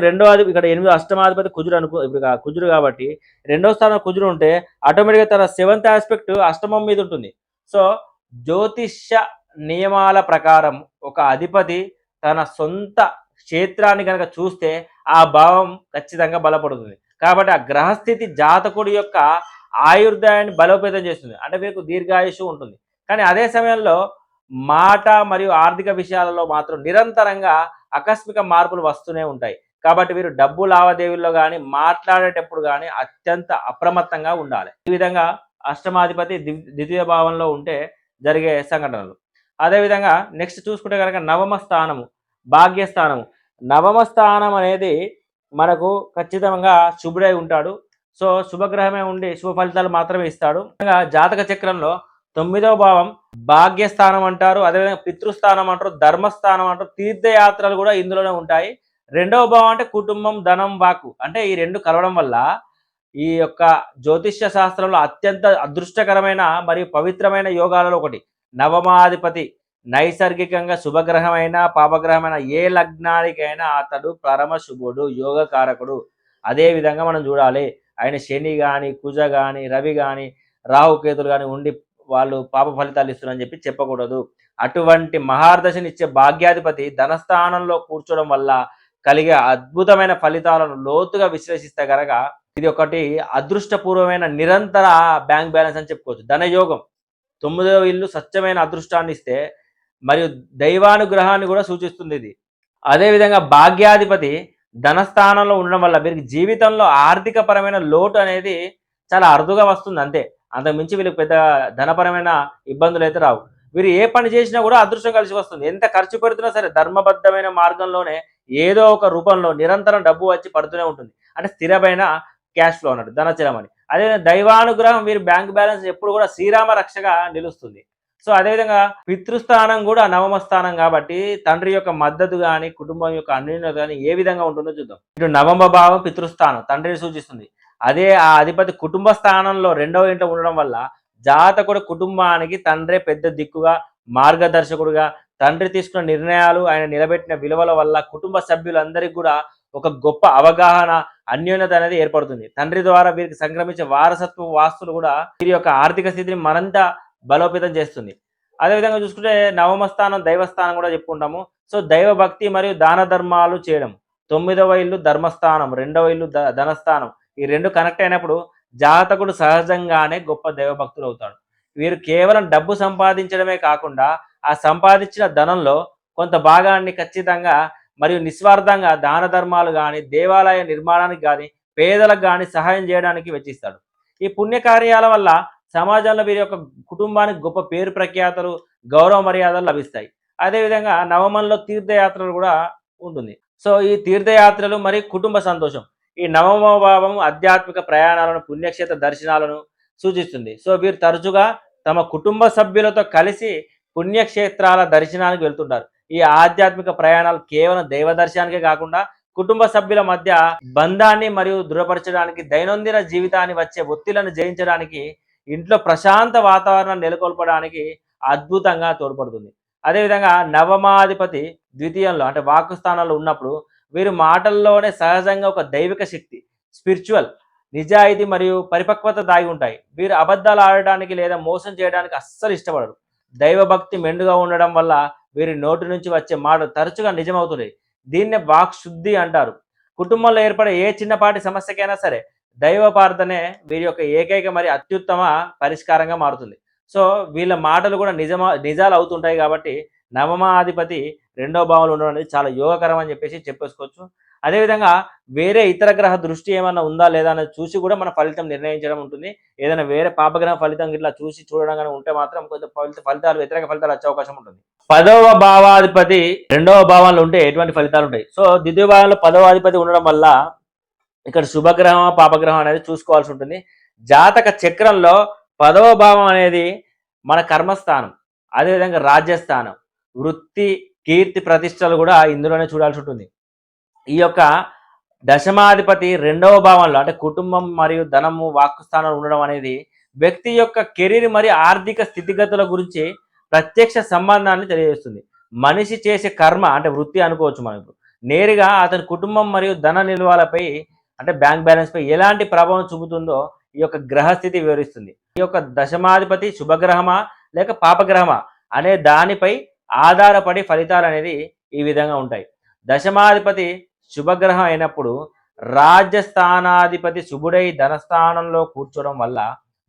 ఇక్కడ 8 అష్టమాధిపతి కుజుడు అనుకో, ఇప్పుడు కుజుడు కాబట్టి 2వ స్థానం కుజుడు ఉంటే ఆటోమేటిక్గా తన 7th ఆస్పెక్ట్ అష్టమం మీద ఉంటుంది. సో జ్యోతిష్య నియమాల ప్రకారం ఒక అధిపతి తన సొంత క్షేత్రాన్ని కనుక చూస్తే ఆ భావం ఖచ్చితంగా బలపడుతుంది. కాబట్టి ఆ గ్రహస్థితి జాతకుడి యొక్క ఆయుర్దాయాన్ని బలోపేతం చేస్తుంది. అంటే మీకు దీర్ఘాయుషు ఉంటుంది. కానీ అదే సమయంలో మాట మరియు ఆర్థిక విషయాలలో మాత్రం నిరంతరంగా ఆకస్మిక మార్పులు వస్తూనే ఉంటాయి. కాబట్టి వీరు డబ్బు లావాదేవీల్లో కానీ మాట్లాడేటప్పుడు కానీ అత్యంత అప్రమత్తంగా ఉండాలి. ఈ విధంగా అష్టమాధిపతి ద్వితీయ భావంలో ఉంటే జరిగే సంఘటనలు. అదేవిధంగా నెక్స్ట్ చూసుకుంటే కనుక నవమ స్థానము, భాగ్యస్థానము. నవమ స్థానం అనేది మనకు ఖచ్చితంగా శుభుడై ఉంటాడు. సో శుభగ్రహమే ఉండి శుభ ఫలితాలు మాత్రమే ఇస్తాడు. జాతక చక్రంలో 9వ భావం భాగ్యస్థానం అంటారు, అదేవిధంగా పితృస్థానం అంటారు, ధర్మస్థానం అంటారు, తీర్థయాత్రలు కూడా ఇందులోనే ఉంటాయి. 2వ భావం అంటే కుటుంబం, ధనం, వాక్కు. అంటే ఈ రెండు కలవడం వల్ల ఈ యొక్క జ్యోతిష్య శాస్త్రంలో అత్యంత అదృష్టకరమైన మరియు పవిత్రమైన యోగాలలో ఒకటి. నవమాధిపతి నైసర్గికంగా శుభగ్రహమైన పాపగ్రహమైన ఏ లగ్నానికైనా అతడు పరమ శుభుడు, యోగకారకుడు. అదే విధంగా మనం చూడాలి. ఆయన శని కానీ, కుజ కానీ, రవి కానీ, రాహుకేతులు కానీ ఉండి వాళ్ళు పాప ఫలితాలు ఇస్తున్నారని చెప్పి చెప్పకూడదు. అటువంటి మహార్దశని ఇచ్చే భాగ్యాధిపతి ధనస్థానంలో కూర్చోవడం వల్ల కలిగే అద్భుతమైన ఫలితాలను లోతుగా విశ్లేషిస్తే కనుక ఇది ఒకటి అదృష్టపూర్వమైన నిరంతర బ్యాంక్ బ్యాలెన్స్ అని చెప్పుకోవచ్చు. ధనయోగం 9వ ఇల్లు స్వచ్ఛమైన అదృష్టాన్ని ఇస్తే మరియు దైవానుగ్రహాన్ని కూడా సూచిస్తుంది ఇది. అదేవిధంగా భాగ్యాధిపతి ధనస్థానంలో ఉండడం వల్ల వీరికి జీవితంలో ఆర్థిక పరమైన లోటు అనేది చాలా అరుదుగా వస్తుంది అంతే. అంతకుమించి వీళ్ళకి పెద్ద ధనపరమైన ఇబ్బందులు అయితే రావు. వీరు ఏ పని చేసినా కూడా అదృష్టం కలిసి వస్తుంది. ఎంత ఖర్చు పెడుతున్నా సరే ధర్మబద్ధమైన మార్గంలోనే ఏదో ఒక రూపంలో నిరంతరం డబ్బు వచ్చి పడుతూనే ఉంటుంది. అంటే స్థిరమైన క్యాష్ ఫ్లో అన్నట్టు, ధనచలం అని. అదే దైవానుగ్రహం వీరి బ్యాంక్ బ్యాలెన్స్ ఎప్పుడు కూడా శ్రీరామ రక్షగా నిలుస్తుంది. సో అదేవిధంగా పితృస్థానం కూడా నవమ స్థానం కాబట్టి తండ్రి యొక్క మద్దతు కానీ కుటుంబం యొక్క అన్యోన్యత కానీ ఏ విధంగా ఉంటుందో చూద్దాం. ఇటు నవమ భావం పితృస్థానం తండ్రిని సూచిస్తుంది. అదే ఆ అధిపతి కుటుంబ స్థానంలో 2వ ఇంట్లో ఉండడం వల్ల జాతకుడు కుటుంబానికి తండ్రే పెద్ద దిక్కుగా, మార్గదర్శకుడుగా, తండ్రి తీసుకున్న నిర్ణయాలు, ఆయన నిలబెట్టిన విలువల వల్ల కుటుంబ సభ్యులందరికీ కూడా ఒక గొప్ప అవగాహన, అన్యోన్యత అనేది ఏర్పడుతుంది. తండ్రి ద్వారా వీరికి సంక్రమించే వారసత్వ వాస్తులు కూడా వీరి యొక్క ఆర్థిక స్థితిని మరింత బలోపేతం చేస్తుంది. అదేవిధంగా చూసుకుంటే నవమ స్థానం దైవస్థానం కూడా చెప్పుకుంటాము. సో దైవ భక్తి మరియు దాన ధర్మాలు చేయడం. 9వ ఇల్లు ధర్మస్థానం, 2వ ఇల్లు ధనస్థానం. ఈ రెండు కనెక్ట్ అయినప్పుడు జాతకుడు సహజంగానే గొప్ప దైవభక్తులు అవుతాడు. వీరు కేవలం డబ్బు సంపాదించడమే కాకుండా ఆ సంపాదించిన ధనంలో కొంత భాగాన్ని ఖచ్చితంగా మరియు నిస్వార్థంగా దాన ధర్మాలు కానీ, దేవాలయ నిర్మాణానికి కానీ, పేదలకు కానీ సహాయం చేయడానికి వెచ్చిస్తాడు. ఈ పుణ్యకార్యాల వల్ల సమాజంలో వీరి యొక్క కుటుంబానికి గొప్ప పేరు ప్రఖ్యాతలు, గౌరవ మర్యాదలు లభిస్తాయి. అదేవిధంగా నవమంలో తీర్థయాత్రలు కూడా ఉంటుంది. సో ఈ తీర్థయాత్రలు మరియు కుటుంబ సంతోషం. ఈ నవమ భావం ఆధ్యాత్మిక ప్రయాణాలను, పుణ్యక్షేత్ర దర్శనాలను సూచిస్తుంది. సో వీరు తరచుగా తమ కుటుంబ సభ్యులతో కలిసి పుణ్యక్షేత్రాల దర్శనానికి వెళ్తుంటారు. ఈ ఆధ్యాత్మిక ప్రయాణాలు కేవలం దైవ దర్శనానికే కాకుండా కుటుంబ సభ్యుల మధ్య బంధాన్ని మరియు దృఢపరచడానికి, దైనందిన జీవితాన్ని వచ్చే ఒత్తిళ్లను జయించడానికి, ఇంట్లో ప్రశాంత వాతావరణం నెలకొల్పడానికి అద్భుతంగా తోడ్పడుతుంది. అదేవిధంగా నవమాధిపతి ద్వితీయంలో అంటే వాక్కు స్థానంలో ఉన్నప్పుడు వీరు మాటల్లోనే సహజంగా ఒక దైవిక శక్తి, స్పిరిచువల్ నిజాయితీ మరియు పరిపక్వత దాగి ఉంటాయి. వీరు అబద్ధాలు ఆడడానికి లేదా మోసం చేయడానికి అస్సలు ఇష్టపడరు. దైవభక్తి మెండుగా ఉండడం వల్ల వీరి నోటి నుంచి వచ్చే మాటలు తరచుగా నిజమవుతున్నాయి. దీన్నే వాక్ శుద్ధి అంటారు. కుటుంబంలో ఏర్పడే ఏ చిన్నపాటి సమస్యకైనా సరే దైవ ప్రార్థనే వీరి యొక్క ఏకైక మరి అత్యుత్తమ పరిష్కారంగా మారుతుంది. సో వీళ్ళ మాటలు కూడా నిజాలు అవుతుంటాయి కాబట్టి నవమాధిపతి 2వ భావంలో ఉండడం అనేది చాలా యోగకరం అని చెప్పేసుకోవచ్చు. అదేవిధంగా వేరే ఇతర గ్రహ దృష్టి ఏమన్నా ఉందా లేదా అనేది చూసి కూడా మన ఫలితం నిర్ణయించడం ఉంటుంది. ఏదైనా వేరే పాపగ్రహ ఫలితం ఇట్లా చూడడం కానీ ఉంటే మాత్రం కొంచెం వ్యతిరేక ఫలితాలు వచ్చే అవకాశం ఉంటుంది. 10వ భావాధిపతి 2వ భావంలో ఉంటే ఎటువంటి ఫలితాలు ఉంటాయి? సో ద్వితీయ భావంలో 10వ అధిపతి ఉండడం వల్ల ఇక్కడ శుభగ్రహం, పాపగ్రహం అనేది చూసుకోవాల్సి ఉంటుంది. జాతక చక్రంలో 10వ భావం అనేది మన కర్మస్థానం, అదేవిధంగా రాజ్యస్థానం, వృత్తి, కీర్తి, ప్రతిష్టలు కూడా ఇందులోనే చూడాల్సి ఉంటుంది. ఈ యొక్క దశమాధిపతి 2వ భావంలో అంటే కుటుంబం మరియు ధనము, వాక్కు స్థానంలో ఉండడం అనేది వ్యక్తి యొక్క కెరీర్ మరియు ఆర్థిక స్థితిగతుల గురించి ప్రత్యక్ష సంబంధాన్ని తెలియజేస్తుంది. మనిషి చేసే కర్మ అంటే వృత్తి అనుకోవచ్చు మనం ఇప్పుడు. నేరుగా అతని కుటుంబం మరియు ధన నిల్వలపై అంటే బ్యాంక్ బ్యాలెన్స్ పై ఎలాంటి ప్రభావం చూపుతుందో ఈ యొక్క గ్రహస్థితి వివరిస్తుంది. ఈ యొక్క దశమాధిపతి శుభగ్రహమా లేక పాపగ్రహమా అనే దానిపై ఆధారపడి ఫలితాలు అనేది ఈ విధంగా ఉంటాయి. దశమాధిపతి శుభగ్రహం అయినప్పుడు రాజ్యస్థానాధిపతి శుభుడై ధనస్థానంలో కూర్చోవడం వల్ల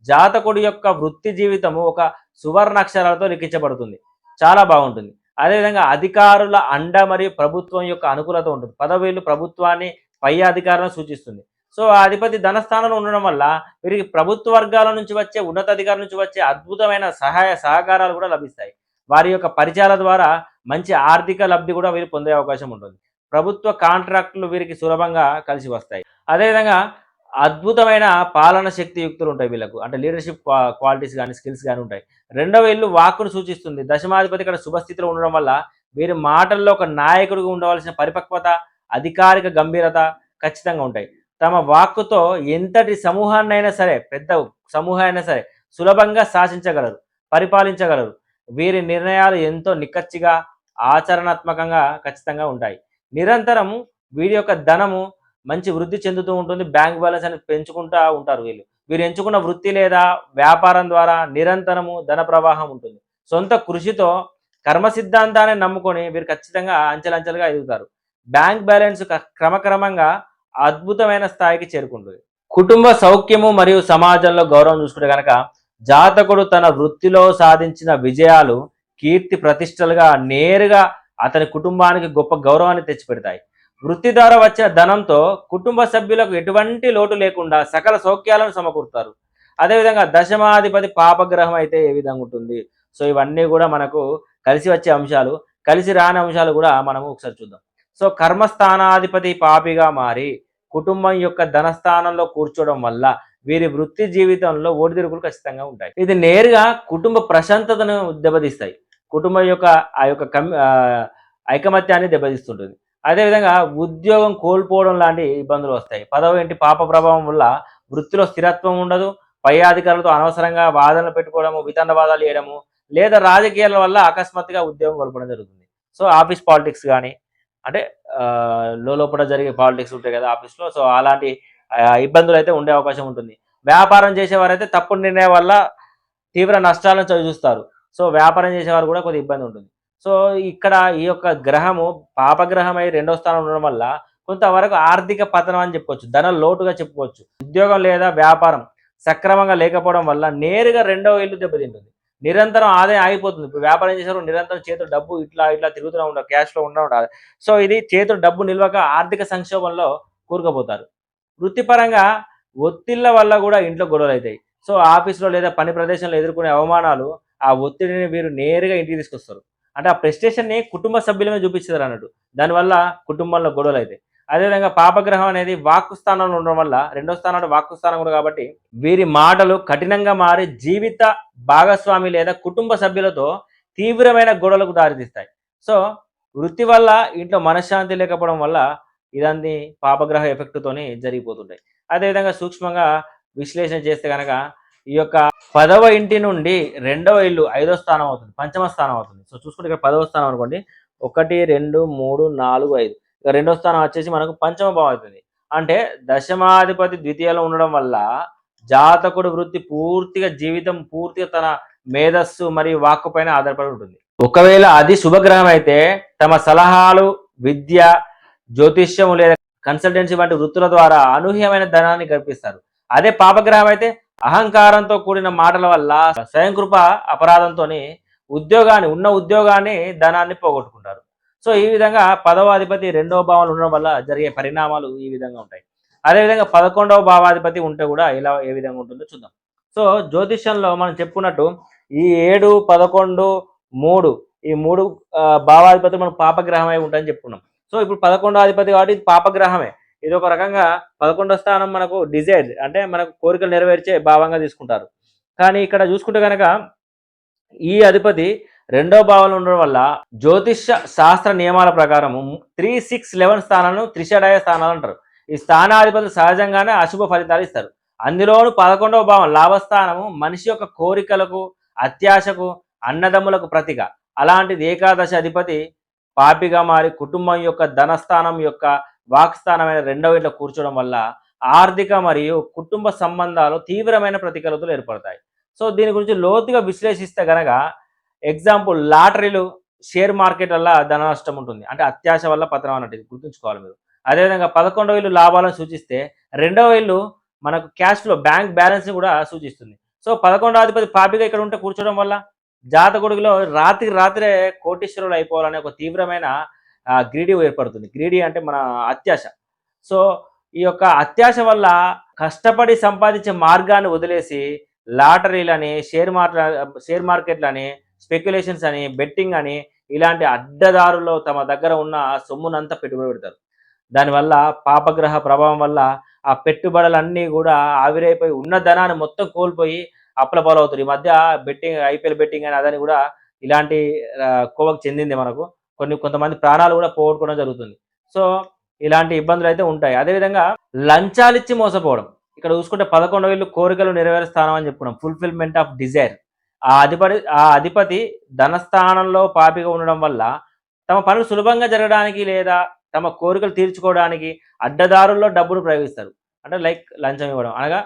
జాతకుడి యొక్క వృత్తి జీవితము ఒక సువర్ణాక్షరాలతో లిఖించబడుతుంది. చాలా బాగుంటుంది. అదేవిధంగా అధికారుల అండ మరియు ప్రభుత్వం యొక్క అనుకూలత ఉంటుంది. పదవీలు ప్రభుత్వాన్ని పై అధికారులను సూచిస్తుంది. సో ఆ అధిపతి ధనస్థానంలో ఉండడం వల్ల వీరికి ప్రభుత్వ వర్గాల నుంచి వచ్చే ఉన్నతాధికారుల నుంచి వచ్చే అద్భుతమైన సహాయ సహకారాలు కూడా లభిస్తాయి. వారి యొక్క పరిచయాల ద్వారా మంచి ఆర్థిక లబ్ధి కూడా వీరు పొందే అవకాశం ఉంటుంది. ప్రభుత్వ కాంట్రాక్టులు వీరికి సులభంగా కలిసి వస్తాయి. అదేవిధంగా అద్భుతమైన పాలన శక్తి యుక్తులు ఉంటాయి వీళ్ళకు. అంటే లీడర్షిప్ క్వాలిటీస్ కానీ స్కిల్స్ కానీ ఉంటాయి. రెండవ ఇల్లు వాక్కును సూచిస్తుంది. దశమాధిపతి ఇక్కడ శుభస్థితిలో ఉండడం వల్ల వీరి మాటల్లో ఒక నాయకుడిగా ఉండవలసిన పరిపక్వత, అధికారిక గంభీరత ఖచ్చితంగా ఉంటాయి. తమ వాక్కుతో ఎంతటి సమూహాన్నైనా సరే, పెద్ద సమూహాన్ని సరే సులభంగా శాసించగలరు, పరిపాలించగలరు. వీరి నిర్ణయాలు ఎంతో నిక్కచ్చిగా ఆచరణాత్మకంగా ఖచ్చితంగా ఉంటాయి. నిరంతరం వీరి యొక్క ధనము మంచి వృద్ధి చెందుతూ ఉంటుంది. బ్యాంక్ బ్యాలెన్స్ అనేది పెంచుకుంటూ ఉంటారు వీళ్ళు. వీరు ఎంచుకున్న వృత్తి లేదా వ్యాపారం ద్వారా నిరంతరము ధన ప్రవాహం ఉంటుంది. సొంత కృషితో కర్మ సిద్ధాంతాన్ని నమ్ముకొని వీరు ఖచ్చితంగా అంచెలంచెలుగా ఎదుగుతారు. బ్యాంక్ బ్యాలెన్స్ క్రమక్రమంగా అద్భుతమైన స్థాయికి చేరుకుంటుంది. కుటుంబ సౌఖ్యము మరియు సమాజంలో గౌరవం చూసుకుంటే కనుక జాతకుడు తన వృత్తిలో సాధించిన విజయాలు కీర్తి ప్రతిష్టలుగా నేరుగా అతని కుటుంబానికి గొప్ప గౌరవాన్ని తెచ్చిపెడతాయి. వృత్తి ద్వారా వచ్చిన ధనంతో కుటుంబ సభ్యులకు ఎటువంటి లోటు లేకుండా సకల సౌఖ్యాలను సమకూరుతారు. అదేవిధంగా దశమాధిపతి పాపగ్రహం అయితే ఏ విధంగా ఉంటుంది? సో ఇవన్నీ కూడా మనకు కలిసి వచ్చే అంశాలు, కలిసి రాని అంశాలు కూడా మనము ఒకసారి చూద్దాం. సో కర్మస్థానాధిపతి పాపిగా మారి కుటుంబం యొక్క ధనస్థానంలో కూర్చోవడం వల్ల వీరి వృత్తి జీవితంలో ఒడిదుడుకులు ఖచ్చితంగా ఉంటాయి. ఇది నేరుగా కుటుంబ ప్రశాంతతను దెబ్బతీస్తాయి. కుటుంబం యొక్క ఆ యొక్క ఐకమత్యాన్ని దెబ్బతీస్తుంటుంది. అదేవిధంగా ఉద్యోగం కోల్పోవడం లాంటి ఇబ్బందులు వస్తాయి. పదవ ఇంటి పాప ప్రభావం వల్ల వృత్తిలో స్థిరత్వం ఉండదు. పై అధికారులతో అనవసరంగా వాదనలు పెట్టుకోవడము, వితండవాదాలు చేయడము, లేదా రాజకీయాల వల్ల అకస్మాత్తుగా ఉద్యోగం కోల్పోవడం జరుగుతుంది. సో ఆఫీస్ పాలిటిక్స్ కానీ అంటే లోపల జరిగే పాలిటిక్స్ ఉంటాయి కదా ఆఫీస్లో. సో అలాంటి ఇబ్బందులు అయితే ఉండే అవకాశం ఉంటుంది. వ్యాపారం చేసేవారైతే తప్పుడు నిర్ణయం వల్ల తీవ్ర నష్టాలను చవిచూస్తారు. సో వ్యాపారం చేసేవారు కూడా కొద్దిగా ఇబ్బంది ఉంటుంది. సో ఇక్కడ ఈ యొక్క గ్రహము పాపగ్రహమై రెండవ స్థానం ఉండడం వల్ల కొంతవరకు ఆర్థిక పతనం అని చెప్పుకోవచ్చు, ధన లోటుగా చెప్పుకోవచ్చు. ఉద్యోగం లేదా వ్యాపారం సక్రమంగా లేకపోవడం వల్ల నేరుగా రెండవ ఇల్లు దెబ్బతింటుంది. నిరంతరం ఆదాయం ఆగిపోతుంది. ఇప్పుడు వ్యాపారం చేసేవారు నిరంతరం చేతులు డబ్బు ఇట్లా ఇట్లా తిరుగుతూనే ఉండవు, క్యాష్లో ఉండాలి. సో ఇది చేతులు డబ్బు నిల్వక ఆర్థిక సంక్షోభంలో కూరుకుపోతారు. వృత్తిపరంగా ఒత్తిళ్ల వల్ల కూడా ఇంట్లో గొడవలు అవుతాయి. సో ఆఫీస్లో లేదా పని ప్రదేశంలో ఎదుర్కొనే అవమానాలు, ఆ ఒత్తిడిని వీరు నేరుగా ఇంటికి తీసుకొస్తారు. అంటే ఆ ప్రెస్టేషన్ని కుటుంబ సభ్యుల మీద చూపిస్తారు అన్నట్టు. దానివల్ల కుటుంబంలో గొడవలు అవుతాయి. అదేవిధంగా పాపగ్రహం అనేది వాక్కు స్థానంలో ఉండడం వల్ల, రెండో స్థానం వాక్కు స్థానం కూడా కాబట్టి వీరి మాటలు కఠినంగా మారి జీవిత భాగస్వామి లేదా కుటుంబ సభ్యులతో తీవ్రమైన గొడవలకు దారితీస్తాయి. సో వృత్తి వల్ల ఇంట్లో మనశ్శాంతి లేకపోవడం వల్ల ఇదన్నీ పాపగ్రహ ఎఫెక్ట్తోని జరిగిపోతుంటాయి. అదేవిధంగా సూక్ష్మంగా విశ్లేషణ చేస్తే కనుక ఈ యొక్క 10వ ఇంటి నుండి రెండవ ఇల్లు 5వ స్థానం అవుతుంది, పంచమ స్థానం అవుతుంది. సో చూసుకుంటే ఇక్కడ 10వ స్థానం అనుకోండి, 1 2 3 4 5. ఇక రెండవ స్థానం వచ్చేసి మనకు పంచమ భావం అవుతుంది. అంటే దశమాధిపతి ద్వితీయంలో ఉండడం వల్ల జాతకుడు వృత్తి పూర్తిగా జీవితం పూర్తిగా తన మేధస్సు మరియు వాక్కు పైన ఆధారపడి ఉంటుంది. ఒకవేళ అది శుభగ్రహం అయితే తమ సలహాలు, విద్య, జ్యోతిష్యం లేదా కన్సల్టెన్సీ వంటి వృత్తుల ద్వారా అనూహ్యమైన ధనాన్ని కల్పిస్తారు. అదే పాపగ్రహం అయితే అహంకారంతో కూడిన మాటల వల్ల స్వయంకృప అపరాధంతో ఉద్యోగాన్ని ధనాన్ని పోగొట్టుకుంటారు. సో ఈ విధంగా 10వ అధిపతి రెండవ భావంలో ఉండడం వల్ల జరిగే పరిణామాలు ఈ విధంగా ఉంటాయి. అదేవిధంగా 11వ భావాధిపతి ఉంటే కూడా ఏ విధంగా ఉంటుందో చూద్దాం. సో జ్యోతిష్యంలో మనం చెప్పుకున్నట్టు ఈ 7, 11, 3 ఈ 3 భావాధిపతులు మనకు పాపగ్రహమై ఉంటాయని చెప్పుకున్నాం. సో ఇప్పుడు 11వ అధిపతి కాబట్టి ఇది పాపగ్రహమే. ఇది ఒక రకంగా 11వ స్థానం మనకు డిజైర్ అంటే మనకు కోరికలు నెరవేర్చే భావంగా తీసుకుంటారు. కానీ ఇక్కడ చూసుకుంటే కనుక ఈ అధిపతి రెండవ భావంలో ఉండడం వల్ల జ్యోతిష శాస్త్ర నియమాల ప్రకారం 3, 6, 11 స్థానాలను త్రిషడాయ స్థానాలు అంటారు. ఈ స్థానాధిపతులు సహజంగానే అశుభ ఫలితాలు ఇస్తారు. అందులోనూ 11వ భావం లాభస్థానము మనిషి యొక్క కోరికలకు, అత్యాశకు అన్నదమ్ములకు ప్రతీక. అలాంటిది ఏకాదశి అధిపతి పాపిగా మారి కుటుంబం యొక్క ధనస్థానం యొక్క వాక్స్థానమైన రెండవ ఇంట్లో కూర్చోవడం వల్ల ఆర్థిక మరియు కుటుంబ సంబంధాలు తీవ్రమైన ప్రతికూలతలు ఏర్పడతాయి. సో దీని గురించి లోతుగా విశ్లేషిస్తే గనక ఎగ్జాంపుల్ లాటరీలు, షేర్ మార్కెట్ వల్ల ధన నష్టం ఉంటుంది. అంటే అత్యాశ వల్ల పతనం అన్నట్టు ఇది గుర్తుంచుకోవాలి మీరు. అదేవిధంగా 11వ ఇల్లు లాభాలను సూచిస్తే, రెండవ ఇల్లు మనకు క్యాష్ ఫ్లో, బ్యాంక్ బ్యాలెన్స్‌ని కూడా సూచిస్తుంది. సో 11వ అధిపతి పాపిగా ఇక్కడ ఉంటే కూర్చోవడం వల్ల జాతకుడిలో రాత్రికి రాత్రే కోటీశ్వరులు అయిపోవాలనే ఒక తీవ్రమైన గ్రీడీ ఏర్పడుతుంది. గ్రీడీ అంటే మన అత్యాశ. సో ఈ యొక్క అత్యాశ వల్ల కష్టపడి సంపాదించే మార్గాన్ని వదిలేసి లాటరీలని, షేర్ మార్కెట్లని, స్పెక్యులేషన్స్ అని, బెట్టింగ్ అని ఇలాంటి అడ్డదారుల్లో తమ దగ్గర ఉన్న సొమ్మునంతా పెట్టుబడి పెడతారు. దానివల్ల పాపగ్రహ ప్రభావం వల్ల ఆ పెట్టుబడులన్నీ కూడా ఆవిరైపోయి ఉన్న ధనాన్ని మొత్తం కోల్పోయి అప్పుల పాలవుతారు. ఈ మధ్య బెట్టింగ్, ఐపీఎల్ బెట్టింగ్ అని అదని కూడా ఇలాంటి కోవకు చెందింది మనకు. కొంతమంది ప్రాణాలు కూడా పోగొట్టుకోవడం జరుగుతుంది. సో ఇలాంటి ఇబ్బందులు అయితే ఉంటాయి. అదేవిధంగా లంచాలిచ్చి మోసపోవడం. ఇక్కడ చూసుకుంటే 11వ ఇల్లు కోరికలు నెరవేరే స్థానం అని చెప్పుకున్నాం. Fulfilment of desire. ఆ అధిపతి ధనస్థానంలో పాపిగా ఉండడం వల్ల తమ పనులు సులభంగా జరగడానికి లేదా తమ కోరికలు తీర్చుకోవడానికి అడ్డదారుల్లో డబ్బులు ప్రయోగిస్తారు. అంటే లైక్ లంచం ఇవ్వడం, అనగా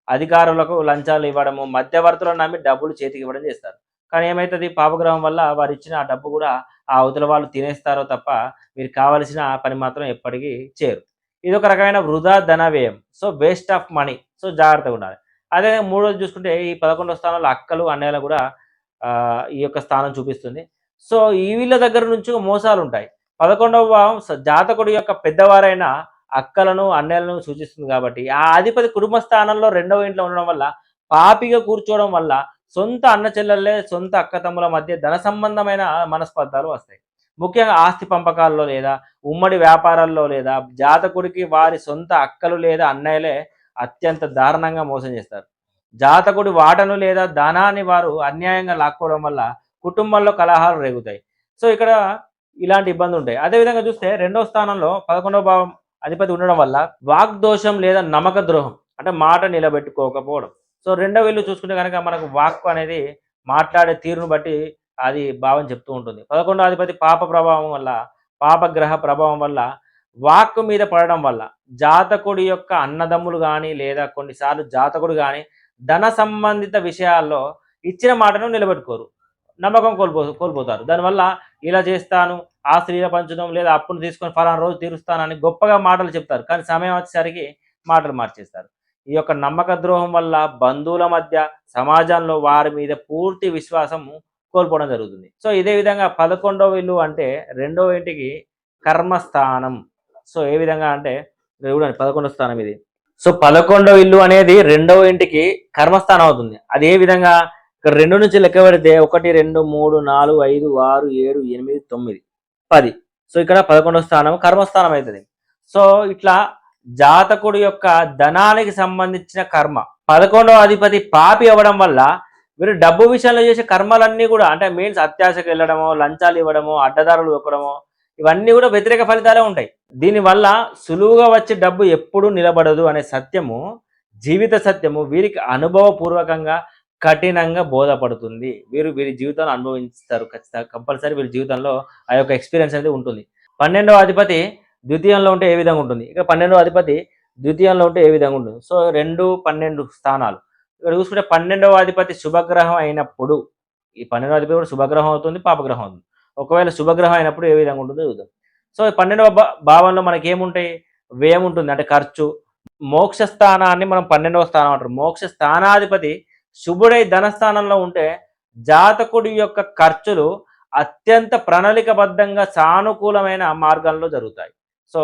అధికారులకు లంచాలు ఇవ్వడము, మధ్యవర్తులను నమ్మి డబ్బులు చేతికి ఇవ్వడం చేస్తారు. కానీ ఏమవుతుంది, పాపగ్రహం వల్ల వారు ఇచ్చిన ఆ డబ్బు కూడా ఆ అవతల వాళ్ళు తినేస్తారో తప్ప వీరికి కావలసిన పని మాత్రం ఎప్పటికీ చేయరు. ఇది ఒక రకమైన వృధా ధన వ్యయం. So waste of money. So జాగ్రత్తగా ఉండాలి. అదే మూడోది చూసుకుంటే ఈ 11వ స్థానంలో అక్కలు, అన్నయ్యలు కూడా ఈ యొక్క స్థానం చూపిస్తుంది. సో ఈ వీళ్ళ దగ్గర నుంచి మోసాలు ఉంటాయి. 11వ భావం జాతకుడి యొక్క పెద్దవారైన అక్కలను, అన్నయ్యలను సూచిస్తుంది కాబట్టి ఆ అధిపతి కుటుంబ స్థానంలో రెండవ ఇంట్లో ఉండడం వల్ల పాపిగా కూర్చోవడం వల్ల సొంత అన్న చెల్లెళ్ళే, సొంత అక్క తమ్ముల మధ్య ధన సంబంధమైన మనస్పర్ధాలు వస్తాయి. ముఖ్యంగా ఆస్తి పంపకాల్లో లేదా ఉమ్మడి వ్యాపారాల్లో లేదా జాతకుడికి వారి సొంత అక్కలు లేదా అన్నయ్యలే అత్యంత దారుణంగా మోసం చేస్తారు. జాతకుడి వాటను లేదా ధనాన్ని వారు అన్యాయంగా లాక్కోవడం వల్ల కుటుంబంలో కలహాలు రేగుతాయి. సో ఇక్కడ ఇలాంటి ఇబ్బందులు ఉంటాయి. అదేవిధంగా చూస్తే రెండవ స్థానంలో 11వ భావం అధిపతి ఉండడం వల్ల వాగ్దోషం లేదా నమ్మక ద్రోహం, అంటే మాట నిలబెట్టుకోకపోవడం. సో రెండవ ఇల్లు చూసుకుంటే కనుక మనకు వాక్కు అనేది మాట్లాడే తీరును బట్టి అది భావం చెప్తూ ఉంటుంది. 11వ అధిపతి పాప ప్రభావం వల్ల, పాపగ్రహ ప్రభావం వల్ల వాక్కు మీద పడడం వల్ల జాతకుడి యొక్క అన్నదమ్ములు కానీ లేదా కొన్నిసార్లు జాతకుడు కానీ ధన సంబంధిత విషయాల్లో ఇచ్చిన మాటను నిలబెట్టుకోరు, నమ్మకం కోల్పోతారు. దానివల్ల ఇలా చేస్తాను, ఆ స్త్రీల పంచడం లేదా అప్పును తీసుకొని ఫలానా రోజు తీరుస్తానని గొప్పగా మాటలు చెప్తారు. కానీ సమయం వచ్చేసరికి మాటలు మార్చేస్తారు. ఈ యొక్క నమ్మక ద్రోహం వల్ల బంధువుల మధ్య, సమాజంలో వారి మీద పూర్తి విశ్వాసం కోల్పోవడం జరుగుతుంది. సో ఇదే విధంగా 11వ ఇల్లు అంటే రెండవ ఇంటికి కర్మస్థానం. సో ఏ విధంగా అంటే చూడండి 11వ స్థానం ఇది. సో 11వ ఇల్లు అనేది రెండవ ఇంటికి కర్మస్థానం అవుతుంది. అది ఏ విధంగా, ఇక్కడ 2 నుంచి లెక్క పెడితే 1, 2, 3, 4, 5, 6, 7, 8, 9, 10. సో ఇక్కడ 11వ స్థానం కర్మస్థానం అవుతుంది. సో ఇట్లా జాతకుడి యొక్క ధనానికి సంబంధించిన కర్మ 11వ అధిపతి పాపి అవ్వడం వల్ల వీరు డబ్బు విషయంలో చేసే కర్మలన్నీ కూడా, అంటే మీన్స్ అత్యాశకు వెళ్ళడమో, లంచాలు ఇవ్వడమో, అడ్డదారులు దొక్కడమో, ఇవన్నీ కూడా వ్యతిరేక ఫలితాలే ఉంటాయి. దీనివల్ల సులువుగా వచ్చే డబ్బు ఎప్పుడూ నిలబడదు అనే సత్యము, జీవిత సత్యము వీరికి అనుభవపూర్వకంగా కఠినంగా బోధపడుతుంది. వీరి జీవితంలో అనుభవిస్తారు. ఖచ్చితంగా కంపల్సరీ వీరి జీవితంలో ఆ యొక్క ఎక్స్పీరియన్స్ అనేది ఉంటుంది. 12వ అధిపతి ద్వితీయంలో ఉంటే ఏ విధంగా ఉంటుంది, ఇక్కడ 12వ అధిపతి ద్వితీయంలో ఉంటే ఏ విధంగా ఉంటుంది. సో 2, 12 స్థానాలు. ఇక్కడ చూసుకుంటే 12వ అధిపతి శుభగ్రహం అయినప్పుడు, ఈ 12వ అధిపతి కూడా శుభగ్రహం అవుతుంది, పాపగ్రహం అవుతుంది. ఒకవేళ శుభగ్రహం అయినప్పుడు ఏ విధంగా ఉంటుందో చూద్దాం. సో 12వ భావంలో మనకి ఏముంటాయి, వ్యయం ఉంటుంది, అంటే ఖర్చు. మోక్ష స్థానాన్ని మనం 12వ స్థానం అంటారు. మోక్ష స్థానాధిపతి శుభుడై ధనస్థానంలో ఉంటే జాతకుడి యొక్క ఖర్చులు అత్యంత ప్రణాళికబద్ధంగా సానుకూలమైన మార్గంలో జరుగుతాయి. సో